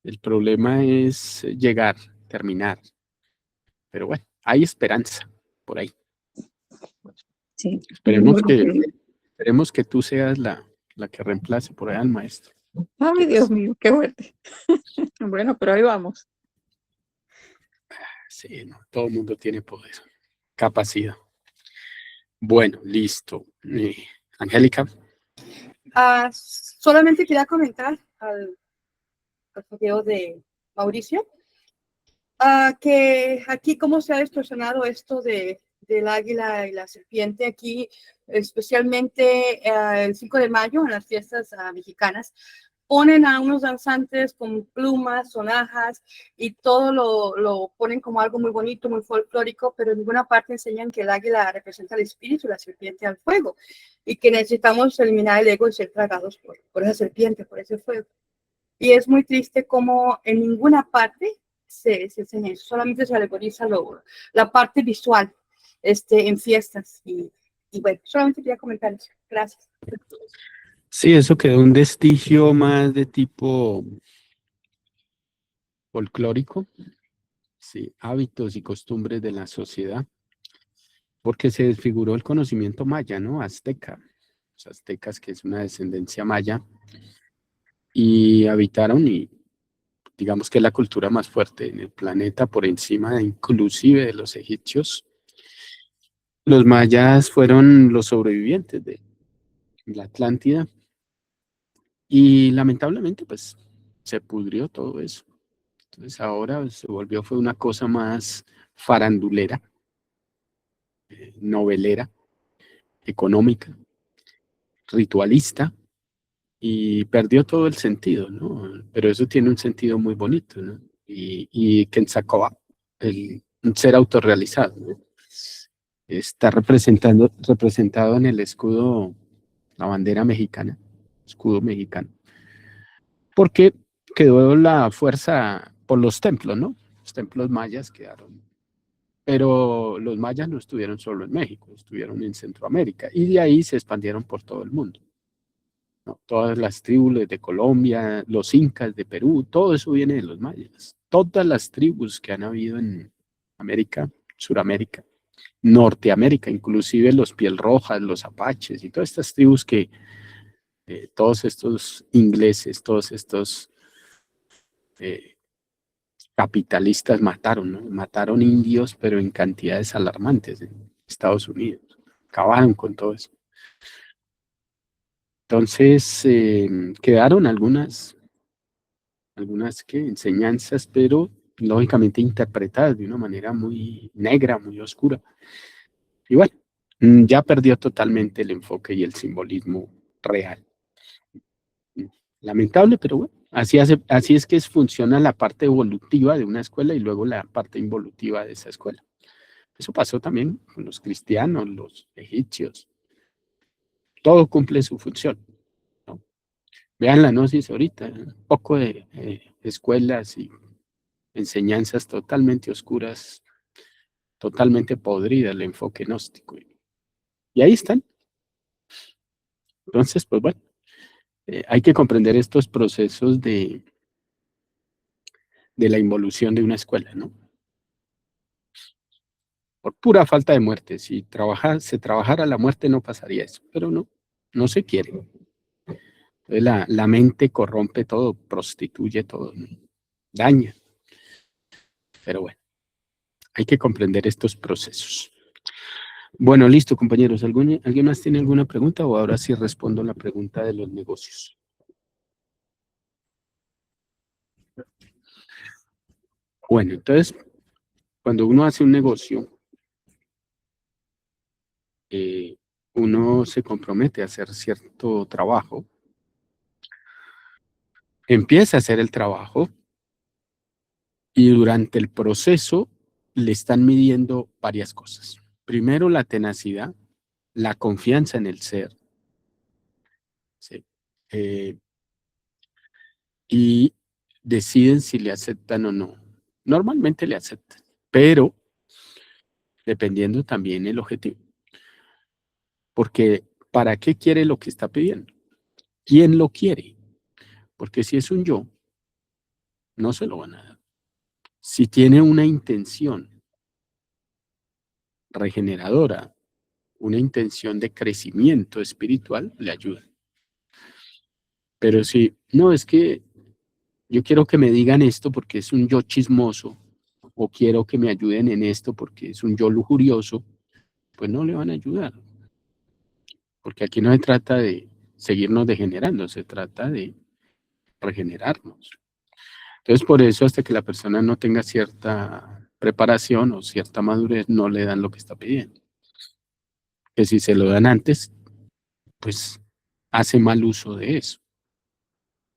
El problema es llegar, terminar. Pero bueno, hay esperanza por ahí. Sí. Esperemos que tú seas la que reemplace por ahí al maestro. Ay, Dios mío, qué fuerte. Bueno, pero ahí vamos. Sí, no, todo el mundo tiene poder, capacidad. Bueno, listo. Angélica. Solamente quería comentar al video de Mauricio que aquí cómo se ha distorsionado esto del águila y la serpiente aquí, especialmente el 5 de mayo en las fiestas mexicanas. ponen a unos danzantes con plumas, sonajas y todo lo ponen como algo muy bonito, muy folclórico, pero en ninguna parte enseñan que el águila representa el espíritu y la serpiente al fuego y que necesitamos eliminar el ego y ser tragados por esa serpiente, por ese fuego. Y es muy triste como en ninguna parte se enseña eso, solamente se alegoriza la parte visual en fiestas. Y bueno, solamente quería comentar eso. Gracias. Sí, eso quedó un vestigio más de tipo folclórico, sí, hábitos y costumbres de la sociedad, porque se desfiguró el conocimiento maya, ¿no? Azteca, los aztecas, que es una descendencia maya, y habitaron y digamos que es la cultura más fuerte en el planeta por encima inclusive de los egipcios. Los mayas fueron los sobrevivientes de la Atlántida y lamentablemente pues se pudrió todo eso. Entonces ahora se volvió, fue una cosa más farandulera, novelera, económica, ritualista, y perdió todo el sentido, ¿no? Pero eso tiene un sentido muy bonito, ¿no? Y Quetzalcóatl, un ser autorrealizado, ¿no? Está representado en el escudo, la bandera mexicana, escudo mexicano, porque quedó la fuerza por los templos, ¿no? Los templos mayas quedaron. Pero los mayas no estuvieron solo en México, estuvieron en Centroamérica y de ahí se expandieron por todo el mundo, ¿no? Todas las tribus de Colombia, los incas de Perú, todo eso viene de los mayas. Todas las tribus que han habido en América, Suramérica, Norteamérica, inclusive los piel rojas, los apaches y todas estas tribus que todos estos ingleses, todos estos capitalistas mataron, ¿no? Mataron indios, pero en cantidades alarmantes en Estados Unidos. Acabaron con todo eso. Entonces, quedaron algunas enseñanzas, pero lógicamente interpretadas de una manera muy negra, muy oscura. Y bueno, ya perdió totalmente el enfoque y el simbolismo real. Lamentable, pero bueno, así es que funciona la parte evolutiva de una escuela y luego la parte involutiva de esa escuela. Eso pasó también con los cristianos, los egipcios. Todo cumple su función, ¿no? Vean la gnosis ahorita, un poco de escuelas y enseñanzas totalmente oscuras, totalmente podridas el enfoque gnóstico. Y ahí están. Entonces, pues bueno, hay que comprender estos procesos de la involución de una escuela, ¿no? Por pura falta de muerte. Si se trabajara la muerte no pasaría eso, pero no se quiere. Entonces la mente corrompe todo, prostituye todo, ¿no? Daña. Pero bueno, hay que comprender estos procesos. Bueno, listo, compañeros. ¿Alguien más tiene alguna pregunta o ahora sí respondo la pregunta de los negocios? Bueno, entonces, cuando uno hace un negocio, uno se compromete a hacer cierto trabajo, empieza a hacer el trabajo y durante el proceso le están midiendo varias cosas. Primero, la tenacidad, la confianza en el ser, ¿sí? Y deciden si le aceptan o no. Normalmente le aceptan, pero dependiendo también el objetivo. Porque ¿para qué quiere lo que está pidiendo? ¿Quién lo quiere? Porque si es un yo, no se lo van a dar. Si tiene una intención regeneradora, una intención de crecimiento espiritual, le ayuda. Pero si no, es que yo quiero que me digan esto porque es un yo chismoso, o quiero que me ayuden en esto porque es un yo lujurioso, pues no le van a ayudar. Porque aquí no se trata de seguirnos degenerando, se trata de regenerarnos. Entonces, por eso, hasta que la persona no tenga cierta preparación o cierta madurez, no le dan lo que está pidiendo. Que si se lo dan antes, pues hace mal uso de eso.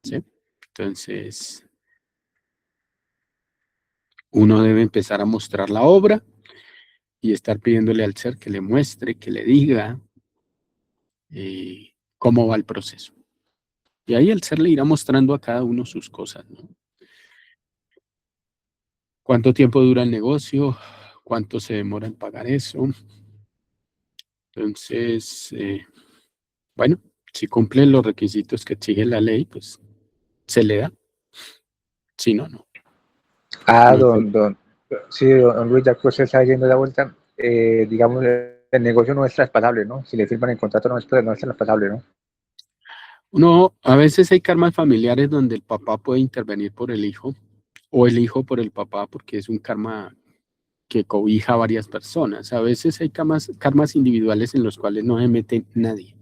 ¿sí? Entonces, uno debe empezar a mostrar la obra y estar pidiéndole al ser que le muestre, que le diga cómo va el proceso. Y ahí el ser le irá mostrando a cada uno sus cosas, ¿no? ¿Cuánto tiempo dura el negocio? ¿Cuánto se demora en pagar eso? Entonces, bueno, si cumple los requisitos que exige la ley, pues se le da. Si no, no. Ah, No hay problema. Sí, don Luis, ya que usted está yendo de vuelta, digamos, el negocio no es traspasable, ¿no? Si le firman el contrato no es traspasable, ¿no? No, a veces hay karmas familiares donde el papá puede intervenir por el hijo o el hijo por el papá porque es un karma que cobija a varias personas. A veces hay karmas individuales en los cuales no se mete nadie.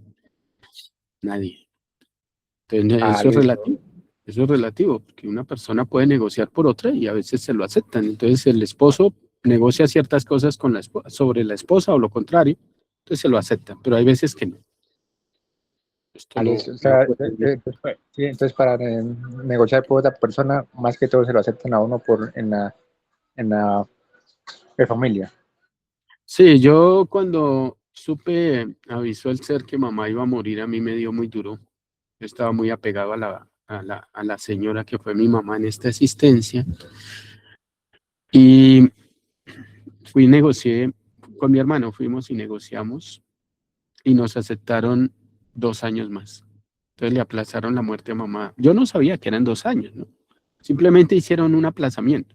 Entonces, Ah, eso es listo. relativo. Eso es relativo, porque una persona puede negociar por otra y a veces se lo aceptan. Entonces, el esposo negocia ciertas cosas con sobre la esposa o lo contrario, entonces se lo aceptan, pero hay veces que no. Esto Ah, listo. O no sea, ocurre. sí, entonces para negociar por otra persona, más que todo se lo aceptan a uno en la familia. Sí, yo cuando supe, avisó el ser que mamá iba a morir, a mí me dio muy duro. Yo estaba muy apegado a la señora que fue mi mamá en esta existencia y negocié con mi hermano, fuimos y negociamos y nos aceptaron 2 años más. Entonces le aplazaron la muerte a mamá. Yo no sabía que eran 2 años, ¿no? Simplemente hicieron un aplazamiento.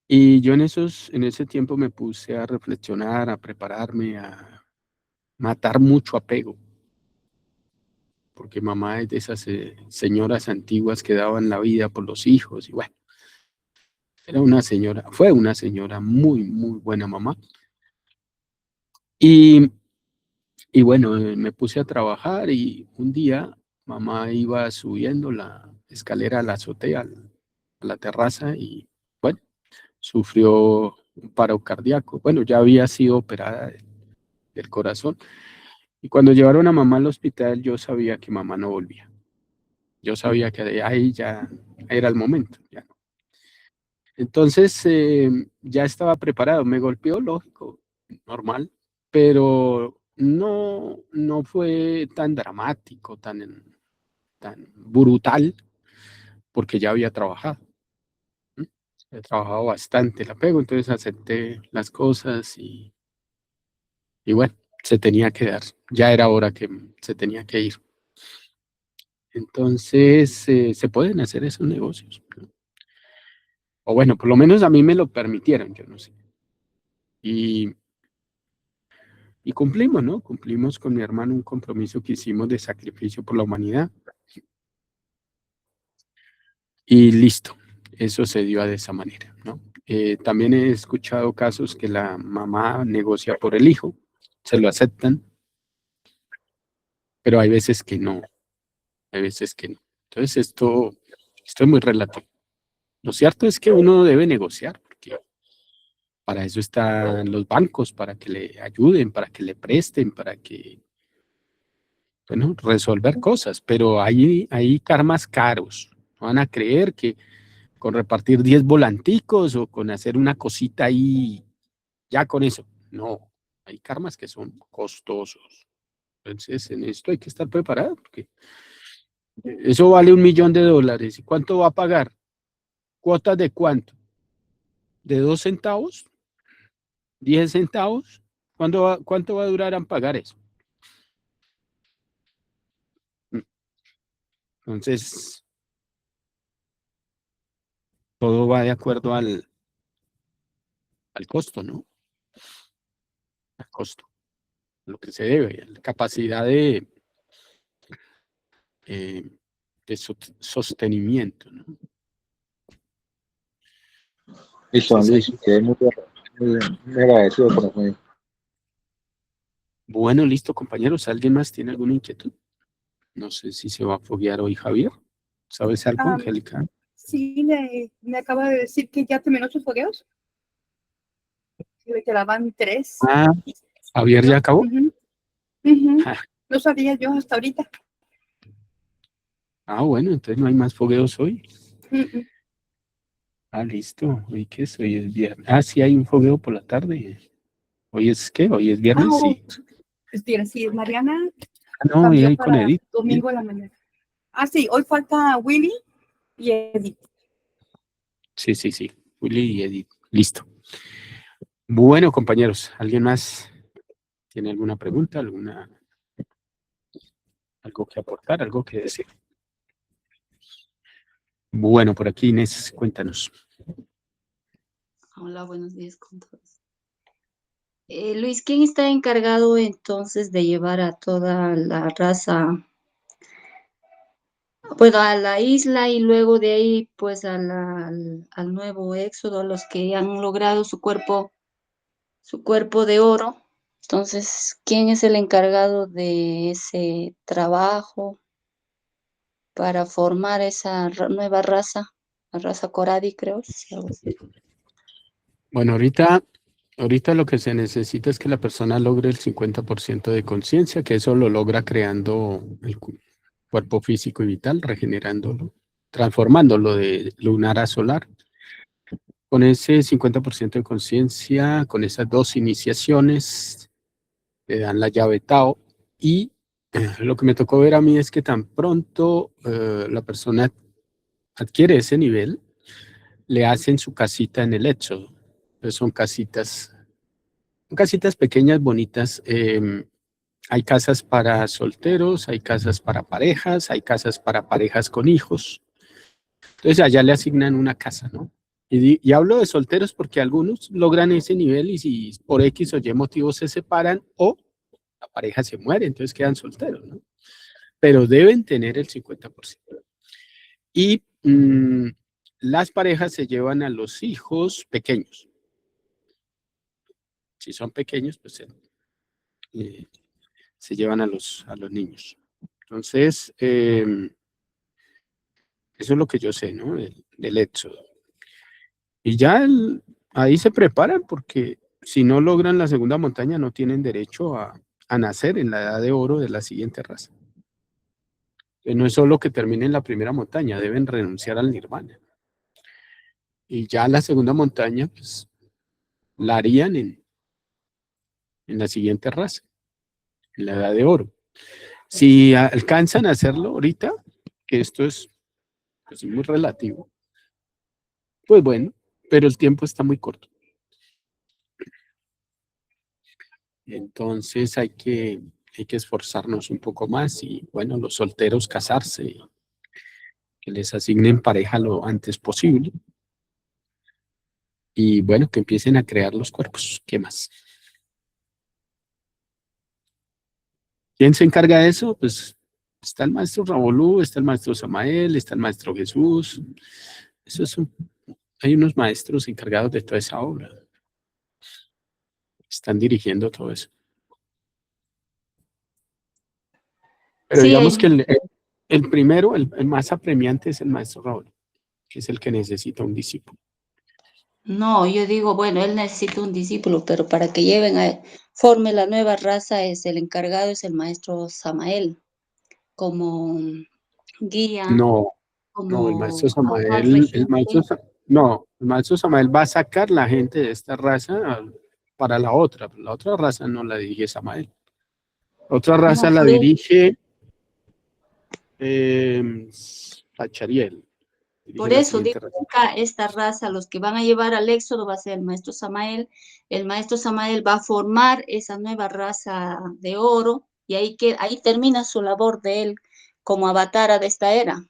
Y yo en ese tiempo me puse a reflexionar, a prepararme, a matar mucho apego. Porque mamá es de esas señoras antiguas que daban la vida por los hijos. Y bueno, fue una señora muy, muy buena mamá. Y bueno, me puse a trabajar y un día mamá iba subiendo la escalera a la azotea, a la terraza y bueno, sufrió un paro cardíaco. Bueno, ya había sido operada del corazón. Y cuando llevaron a mamá al hospital, yo sabía que mamá no volvía. Yo sabía que ahí ya era el momento. Ya no. Entonces, ya estaba preparado. Me golpeó, lógico, normal, pero no fue tan dramático, tan brutal, porque ya había trabajado. ¿M? He trabajado bastante el apego, entonces acepté las cosas y bueno, se tenía que dar. Ya era hora que se tenía que ir. Entonces, se pueden hacer esos negocios, ¿no? O bueno, por lo menos a mí me lo permitieron, yo no sé. Y cumplimos, ¿no? Cumplimos con mi hermano un compromiso que hicimos de sacrificio por la humanidad. Y listo, eso se dio de esa manera, ¿no? También he escuchado casos que la mamá negocia por el hijo, se lo aceptan, pero hay veces que no, hay veces que no. Entonces esto es muy relativo. Lo cierto es que uno debe negociar, porque para eso están los bancos, para que le ayuden, para que le presten, para que, bueno, resolver cosas, pero hay karmas caros. No van a creer que con repartir 10 volanticos o con hacer una cosita ahí, ya con eso. No, hay karmas que son costosos. Entonces, en esto hay que estar preparado, porque eso vale $1.000.000. ¿Y cuánto va a pagar? ¿Cuotas de cuánto? ¿De 2 centavos? ¿10 centavos? ¿Cuánto va a durar en pagar eso? Entonces, todo va de acuerdo al costo, ¿no? Al costo, lo que se debe, a la capacidad eh, de sostenimiento, ¿no? Listo, don Entonces, Luis, quedé muy agradecido por lo que bueno, listo, compañeros. ¿Alguien más tiene alguna inquietud? No sé si se va a foguear hoy Javier. ¿Sabes algo, Ah, Angélica? sí, me acaba de decir que ya terminó sus fogueos. Le quedaban 3. Ah, Javier ya acabó. Ujú, ujú. Ja, No sabía yo hasta ahorita. Ah, bueno, entonces no hay más fogueos hoy. Mm, mm. Ah, listo. ¿Hoy qué es? Hoy es viernes. Ah, sí, hay un fogueo por la tarde. ¿Hoy es qué? ¿Hoy es Ah, viernes? Sí. sí, Mariana Ah, no, hoy cambió hay con para Edith. domingo en la mañana. Ah, sí, hoy falta Willy y Edith. Sí, sí, sí. Willy y Edith. Listo. Bueno, compañeros, ¿alguien más tiene alguna pregunta, algo que aportar, algo que decir? Bueno, por aquí Inés, cuéntanos. Hola, buenos días con todos. Luis, ¿quién está encargado entonces de llevar a toda la raza, bueno, a la isla y luego de ahí, pues, al nuevo éxodo, a los que han logrado su cuerpo de oro? Entonces, ¿quién es el encargado de ese trabajo para formar esa nueva raza, la raza Coradi, creo? Sí, algo así. Bueno, ahorita lo que se necesita es que la persona logre el 50% de conciencia, que eso lo logra creando el cuerpo físico y vital, regenerándolo, transformándolo de lunar a solar. Con ese 50% de conciencia, con esas dos iniciaciones, le dan la llave Tao. Y lo que me tocó ver a mí es que tan pronto la persona adquiere ese nivel, le hacen su casita en el éxodo. Entonces son casitas pequeñas, bonitas. Hay casas para solteros, hay casas para parejas, hay casas para parejas con hijos. Entonces allá le asignan una casa, ¿no? Y hablo de solteros porque algunos logran ese nivel y si por X o Y motivos se separan o la pareja se muere, entonces quedan solteros, ¿no? Pero deben tener el 50%. Y las parejas se llevan a los hijos pequeños. Si son pequeños, pues se llevan a los niños. Entonces, eso es lo que yo sé, ¿no? Del éxodo. Y ya ahí se preparan porque si no logran la segunda montaña no tienen derecho a nacer en la edad de oro de la siguiente raza. No es solo que terminen la primera montaña, deben renunciar al nirvana. Y ya la segunda montaña, pues, la harían en la siguiente raza, en la edad de oro. Si alcanzan a hacerlo ahorita, que esto es pues, muy relativo, pues bueno, pero el tiempo está muy corto. Entonces hay que esforzarnos un poco más y bueno, los solteros casarse, que les asignen pareja lo antes posible y bueno, que empiecen a crear los cuerpos. ¿Qué más? ¿Quién se encarga de eso? Pues está el maestro Rabolú, está el maestro Samael, está el maestro Jesús. Hay unos maestros encargados de toda esa obra. Están dirigiendo todo eso. Pero Sí, digamos que el primero, el más apremiante es el maestro Raúl, que es el que necesita un discípulo. no, yo digo, bueno, él necesita un discípulo, pero para que forme la nueva raza, el encargado es el maestro Samael, como guía, No, no, el maestro como autor Samael, regente. no, el maestro Samael va a sacar la gente de esta raza para la otra, pero la otra raza no la dirige Samael. Otra raza No, la dirige Sachariel, dirige por la eso digo siguiente raza. que acá esta raza, los que van a llevar al éxodo va a ser el maestro Samael. El maestro Samael va a formar esa nueva raza de oro y ahí termina su labor de él como avatara de esta era.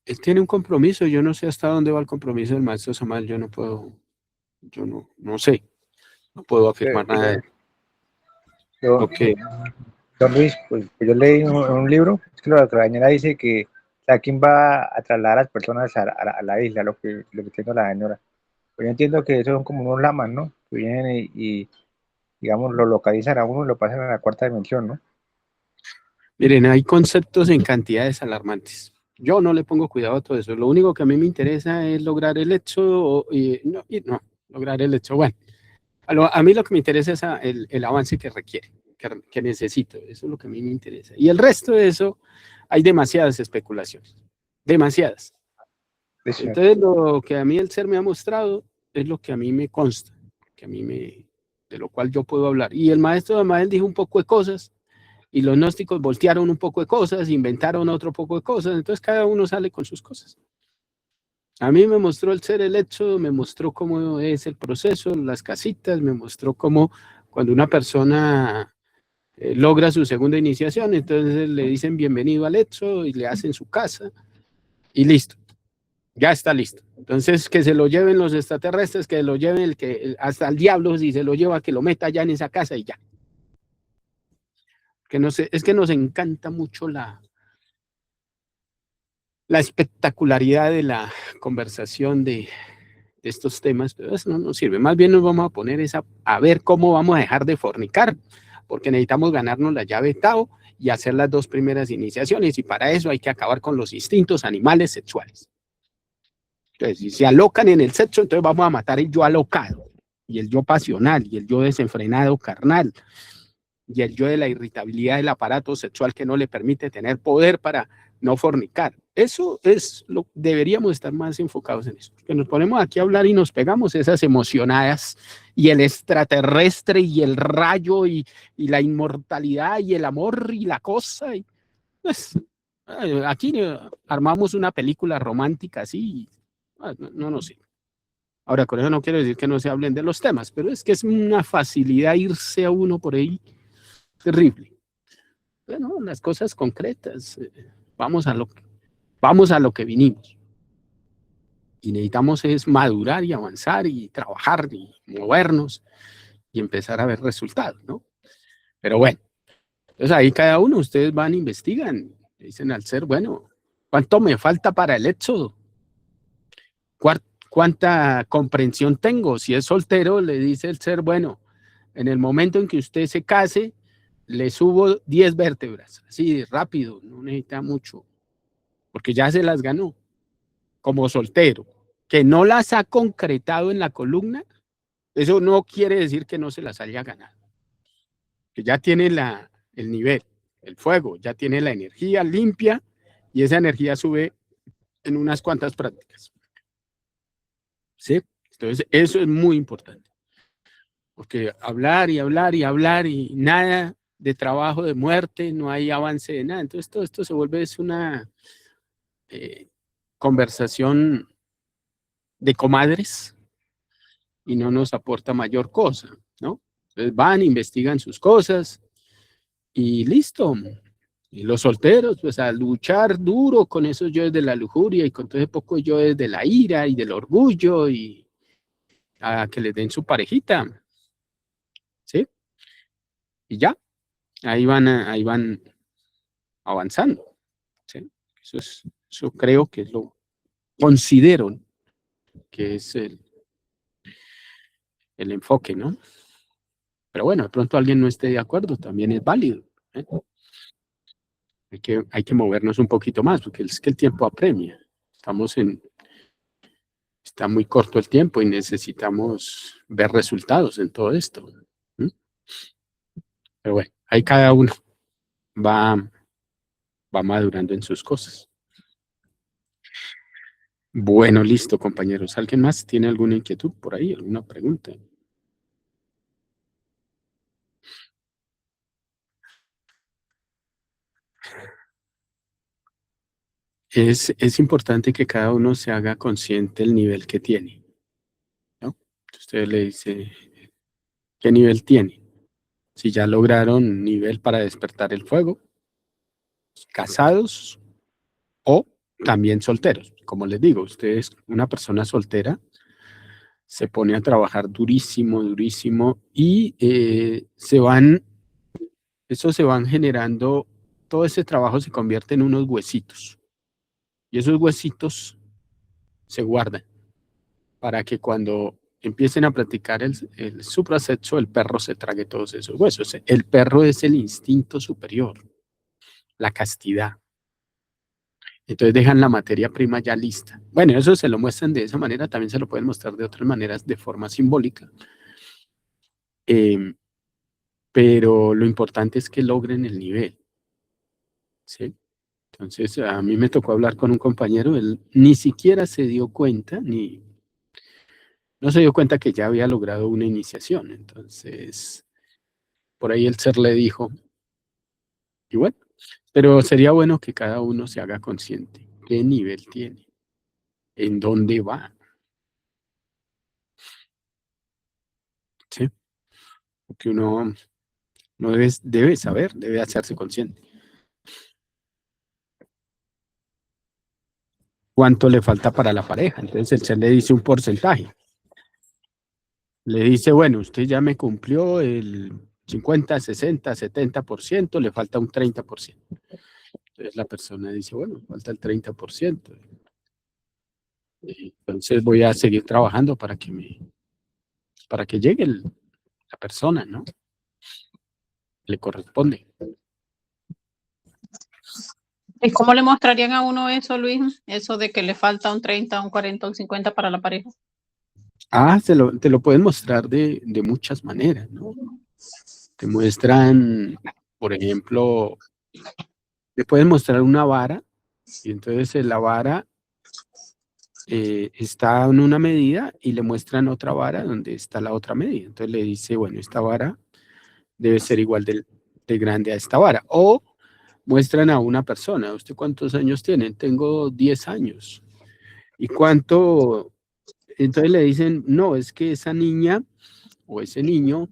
Él tiene un compromiso, yo no sé hasta dónde va el compromiso del maestro Samael, yo no sé, no puedo afirmar nada de Yo, lo que don Luis, pues yo leí un libro, es que la señora dice que quién va a trasladar a las personas a la isla, lo que tengo la señora. Pues yo entiendo que esos son como unos lamas, ¿no? Que vienen digamos, lo localizan a uno y lo pasan a la cuarta dimensión, ¿no? Miren, hay conceptos en cantidades alarmantes. Yo no le pongo cuidado a todo eso. Lo único que a mí me interesa es lograr el éxodo lograr el éxodo. Bueno, a mí lo que me interesa es el avance que requiere, que necesito. Eso es lo que a mí me interesa. Y el resto de eso, hay demasiadas especulaciones. Demasiadas. Listo. Entonces, lo que a mí el ser me ha mostrado es lo que a mí me consta, de lo cual yo puedo hablar. Y el maestro de Amael dijo un poco de cosas, y los gnósticos voltearon un poco de cosas, inventaron otro poco de cosas, entonces cada uno sale con sus cosas. A mí me mostró el ser el hecho, me mostró cómo es el proceso, las casitas, me mostró cómo cuando una persona logra su segunda iniciación, entonces le dicen bienvenido al hecho y le hacen su casa y listo, ya está listo. Entonces que se lo lleven los extraterrestres, que lo lleven hasta el diablo, si se lo lleva, que lo meta ya en esa casa y ya. Que no sé, es que nos encanta mucho la espectacularidad de la conversación de estos temas, pero eso no nos sirve. Más bien nos vamos a poner a ver cómo vamos a dejar de fornicar, porque necesitamos ganarnos la llave Tao y hacer las 2 primeras iniciaciones, y para eso hay que acabar con los instintos animales sexuales. Entonces, si se alocan en el sexo, entonces vamos a matar el yo alocado, y el yo pasional, y el yo desenfrenado carnal, y el yo de la irritabilidad del aparato sexual que no le permite tener poder para no fornicar. Eso es lo deberíamos estar más enfocados en eso. Que nos ponemos aquí a hablar y nos pegamos esas emocionadas, y el extraterrestre, y el rayo, y la inmortalidad, y el amor, y la cosa. Y, pues, aquí armamos una película romántica así, no nos sirve. Ahora, con eso no quiero decir que no se hablen de los temas, pero es que es una facilidad irse a uno por ahí terrible. Bueno, las cosas concretas, vamos a lo que vinimos. Y necesitamos es madurar y avanzar y trabajar y movernos y empezar a ver resultados, ¿no? Pero bueno, entonces ahí cada uno, ustedes van, investigan, dicen al ser, bueno, ¿cuánto me falta para el éxodo? ¿Cuánta comprensión tengo? Si es soltero, le dice el ser, bueno, en el momento en que usted se case, le subo 10 vértebras, así rápido, no necesita mucho, porque ya se las ganó, como soltero. Que no las ha concretado en la columna, eso no quiere decir que no se las haya ganado. Que ya tiene el nivel, el fuego, ya tiene la energía limpia, y esa energía sube en unas cuantas prácticas. ¿Sí? Entonces, eso es muy importante. Porque hablar y hablar y hablar y nada de trabajo, de muerte, no hay avance de nada. Entonces todo esto se vuelve una conversación de comadres y no nos aporta mayor cosa, ¿no? Entonces van, investigan sus cosas y listo. Y los solteros, pues a luchar duro con esos yoes de la lujuria y con todo ese poco yoes de la ira y del orgullo, y a que les den su parejita, ¿sí? Y ya. Ahí van avanzando, ¿sí? Eso creo que considero que es el enfoque, ¿no? Pero bueno, de pronto alguien no esté de acuerdo, también es válido, ¿eh? Hay que movernos un poquito más, porque es que el tiempo apremia. Está muy corto el tiempo y necesitamos ver resultados en todo esto, ¿eh? Pero bueno, ahí cada uno va madurando en sus cosas. Bueno, listo, compañeros. ¿Alguien más tiene alguna inquietud por ahí? ¿Alguna pregunta? Es importante que cada uno se haga consciente del nivel que tiene, ¿no? Usted le dice, ¿qué nivel tiene? Si ya lograron nivel para despertar el fuego, casados o también solteros. Como les digo, usted es una persona soltera, se pone a trabajar durísimo, durísimo, y se van generando, todo ese trabajo se convierte en unos huesitos. Y esos huesitos se guardan para que cuando empiecen a practicar el suprasexo, el perro se trague todos esos huesos. El perro es el instinto superior, la castidad. Entonces dejan la materia prima ya lista. Bueno, eso se lo muestran de esa manera, también se lo pueden mostrar de otras maneras, de forma simbólica. pero lo importante es que logren el nivel, ¿sí? Entonces, a mí me tocó hablar con un compañero, él ni siquiera se dio cuenta, no se dio cuenta que ya había logrado una iniciación. Entonces, por ahí el ser le dijo, y bueno, pero sería bueno que cada uno se haga consciente qué nivel tiene, en dónde va, ¿sí? Porque uno no debe saber, debe hacerse consciente. ¿Cuánto le falta para la pareja? Entonces el ser le dice un porcentaje. Le dice, bueno, usted ya me cumplió el 50, 60, 70%, le falta un 30%. Entonces la persona dice, bueno, falta el 30%. Entonces voy a seguir trabajando para que llegue la persona, ¿no? Le corresponde. ¿Y cómo le mostrarían a uno eso, Luis? Eso de que le falta un 30, un 40, un 50 para la pareja. Te lo pueden mostrar de muchas maneras, ¿no? Te muestran, por ejemplo, te pueden mostrar una vara y entonces la vara está en una medida y le muestran otra vara donde está la otra medida. Entonces le dice, bueno, esta vara debe ser igual de grande a esta vara. O muestran a una persona, ¿usted cuántos años tiene? Tengo 10 años. ¿Y cuánto? Entonces le dicen, no, es que esa niña o ese niño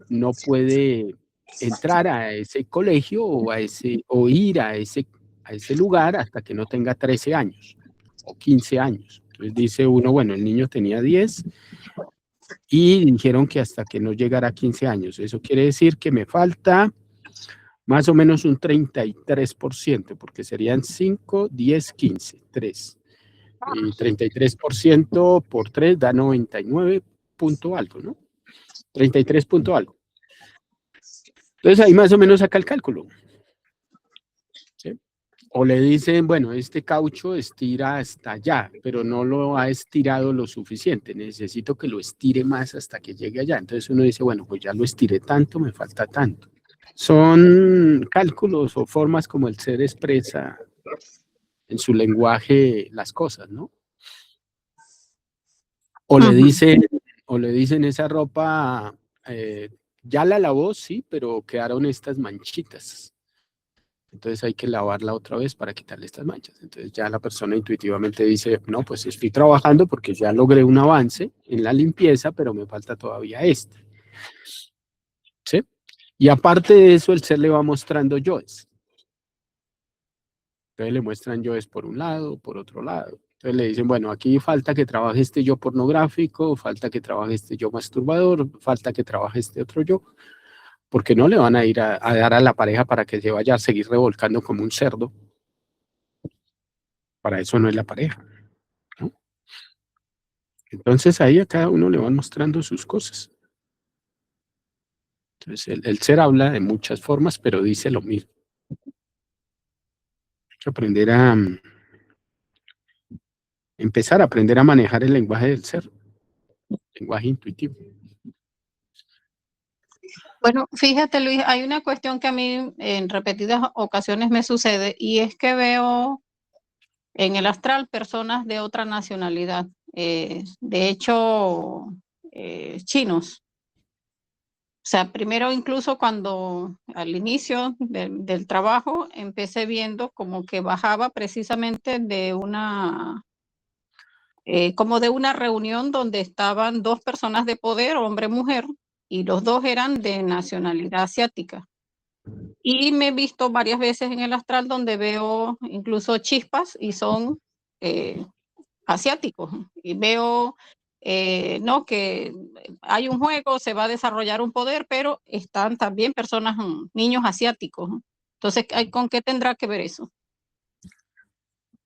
no puede entrar a ese colegio o ir a ese lugar hasta que no tenga 13 años o 15 años. Entonces dice uno, bueno, el niño tenía 10 y dijeron que hasta que no llegara a 15 años. Eso quiere decir que me falta más o menos un 33%, porque serían 5, 10, 15, 3. Y 33% por 3 da 99 punto algo, ¿no? 33 punto algo. Entonces ahí más o menos saca el cálculo. ¿Sí? O le dicen, bueno, este caucho estira hasta allá, pero no lo ha estirado lo suficiente. Necesito que lo estire más hasta que llegue allá. Entonces uno dice, bueno, pues ya lo estiré tanto, me falta tanto. Son cálculos o formas como el ser expresa en su lenguaje las cosas, ¿no? O le dicen esa ropa, ya la lavó, sí, pero quedaron estas manchitas. Entonces hay que lavarla otra vez para quitarle estas manchas. Entonces ya la persona intuitivamente dice, no, pues estoy trabajando porque ya logré un avance en la limpieza, pero me falta todavía este. ¿Sí? Y aparte de eso, el ser le va mostrando yoes. Entonces le muestran yoes por un lado, por otro lado. Entonces le dicen, bueno, aquí falta que trabaje este yo pornográfico, falta que trabaje este yo masturbador, falta que trabaje este otro yo. Porque no le van a ir a dar a la pareja para que se vaya a seguir revolcando como un cerdo. Para eso no es la pareja, ¿no? Entonces ahí a cada uno le van mostrando sus cosas. Entonces el ser habla de muchas formas, pero dice lo mismo. Hay que aprender a empezar a aprender a manejar el lenguaje del ser, lenguaje intuitivo. Bueno, fíjate, Luis, hay una cuestión que a mí en repetidas ocasiones me sucede y es que veo en el astral personas de otra nacionalidad, de hecho, chinos. O sea, primero incluso cuando al inicio del trabajo empecé viendo como que bajaba precisamente de como de una reunión donde estaban dos personas de poder, hombre y mujer, y los dos eran de nacionalidad asiática. Y me he visto varias veces en el astral donde veo incluso chispas y son asiáticos. Y veo no que hay un juego, se va a desarrollar un poder, pero están también personas, niños asiáticos. Entonces, ¿con qué tendrá que ver eso?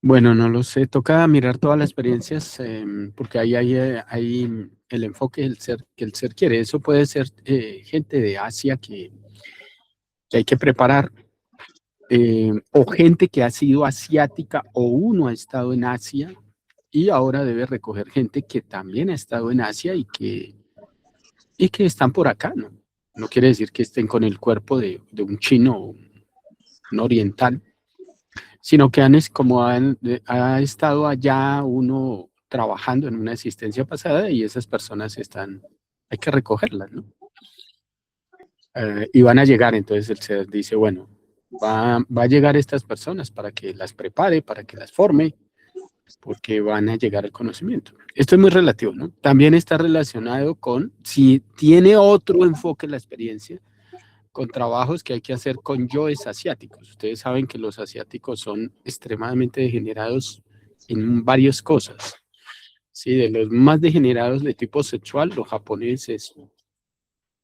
Bueno, no lo sé, toca mirar todas las experiencias porque ahí hay el enfoque del ser, que el ser quiere. Eso puede ser gente de Asia que hay que preparar, o gente que ha sido asiática o uno ha estado en Asia y ahora debe recoger gente que también ha estado en Asia y que están por acá, ¿no? No quiere decir que estén con el cuerpo de un chino o un oriental, sino que ha estado allá uno trabajando en una existencia pasada y esas personas hay que recogerlas, ¿no? Y van a llegar, entonces el ser dice, bueno, va a llegar estas personas para que las prepare, para que las forme, porque van a llegar al conocimiento. Esto es muy relativo, ¿no? También está relacionado con, si tiene otro enfoque la experiencia, con trabajos que hay que hacer con yoes asiáticos. Ustedes saben que los asiáticos son extremadamente degenerados en varias cosas. Sí, de los más degenerados de tipo sexual, los japoneses.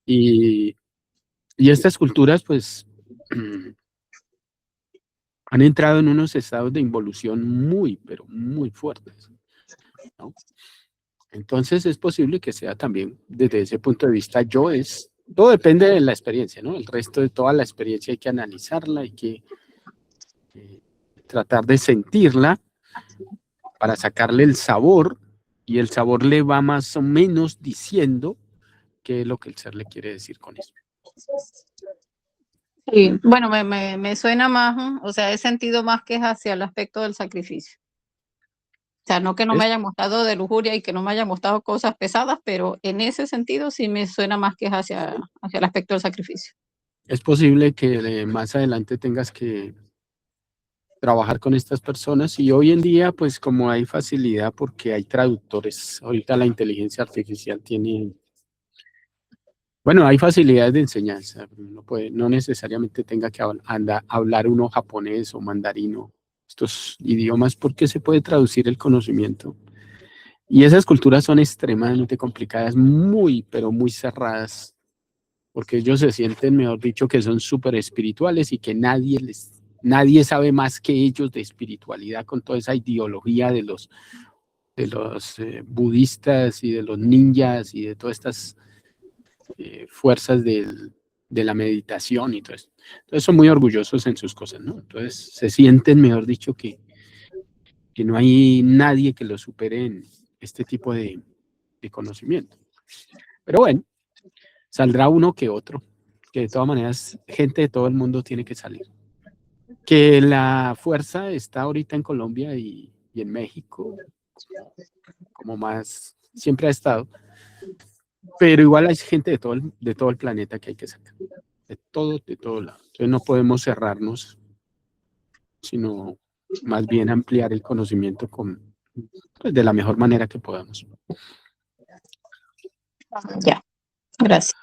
Y estas culturas, pues, han entrado en unos estados de involución muy, pero muy fuertes, ¿no? Entonces es posible que sea también, desde ese punto de vista, todo depende de la experiencia, ¿no? El resto de toda la experiencia hay que analizarla, hay que tratar de sentirla para sacarle el sabor, y el sabor le va más o menos diciendo qué es lo que el ser le quiere decir con eso. Sí, bueno, me suena más, o sea, he sentido más que es hacia el aspecto del sacrificio. O sea, no que no me hayan mostrado de lujuria y que no me hayan mostrado cosas pesadas, pero en ese sentido sí me suena más que es hacia el aspecto del sacrificio. Es posible que más adelante tengas que trabajar con estas personas, y hoy en día, pues como hay facilidad porque hay traductores, ahorita la inteligencia artificial hay facilidades de enseñanza, no necesariamente tenga que hablar uno japonés o mandarino, estos idiomas, porque se puede traducir el conocimiento. Y esas culturas son extremadamente complicadas, muy, pero muy cerradas, porque ellos se sienten, mejor dicho, que son súper espirituales y que nadie sabe más que ellos de espiritualidad, con toda esa ideología de los budistas y de los ninjas y de todas estas fuerzas de la meditación y todo eso. Entonces son muy orgullosos en sus cosas, ¿no? Entonces se sienten, mejor dicho, que no hay nadie que los supere en este tipo de conocimiento. Pero bueno, saldrá uno que otro, que de todas maneras gente de todo el mundo tiene que salir. Que la fuerza está ahorita en Colombia y en México, como más siempre ha estado, pero igual hay gente de todo el planeta que hay que sacar, de todo lado. Entonces no podemos cerrarnos, sino más bien ampliar el conocimiento de la mejor manera que podamos. Ya, gracias.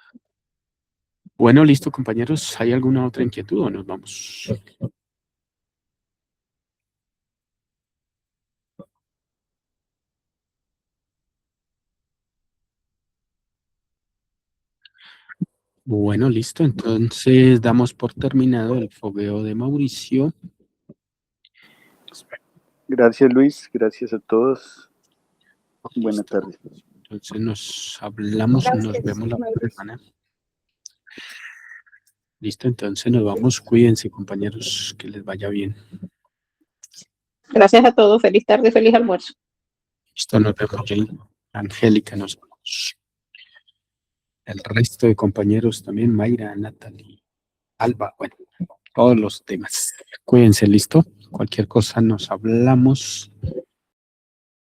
Bueno, listo, compañeros. ¿Hay alguna otra inquietud o nos vamos? Bueno, listo. Entonces damos por terminado el fogueo de Mauricio. Gracias, Luis. Gracias a todos. Buenas tardes. Entonces nos hablamos y nos vemos la próxima semana. Listo, entonces nos vamos. Cuídense, compañeros, que les vaya bien. Gracias a todos. Feliz tarde, feliz almuerzo. Listo, nos vemos, Jane. Angélica, nos vemos. El resto de compañeros también, Mayra, Natalie, Alba, bueno, todos los temas. Cuídense, listo. Cualquier cosa nos hablamos.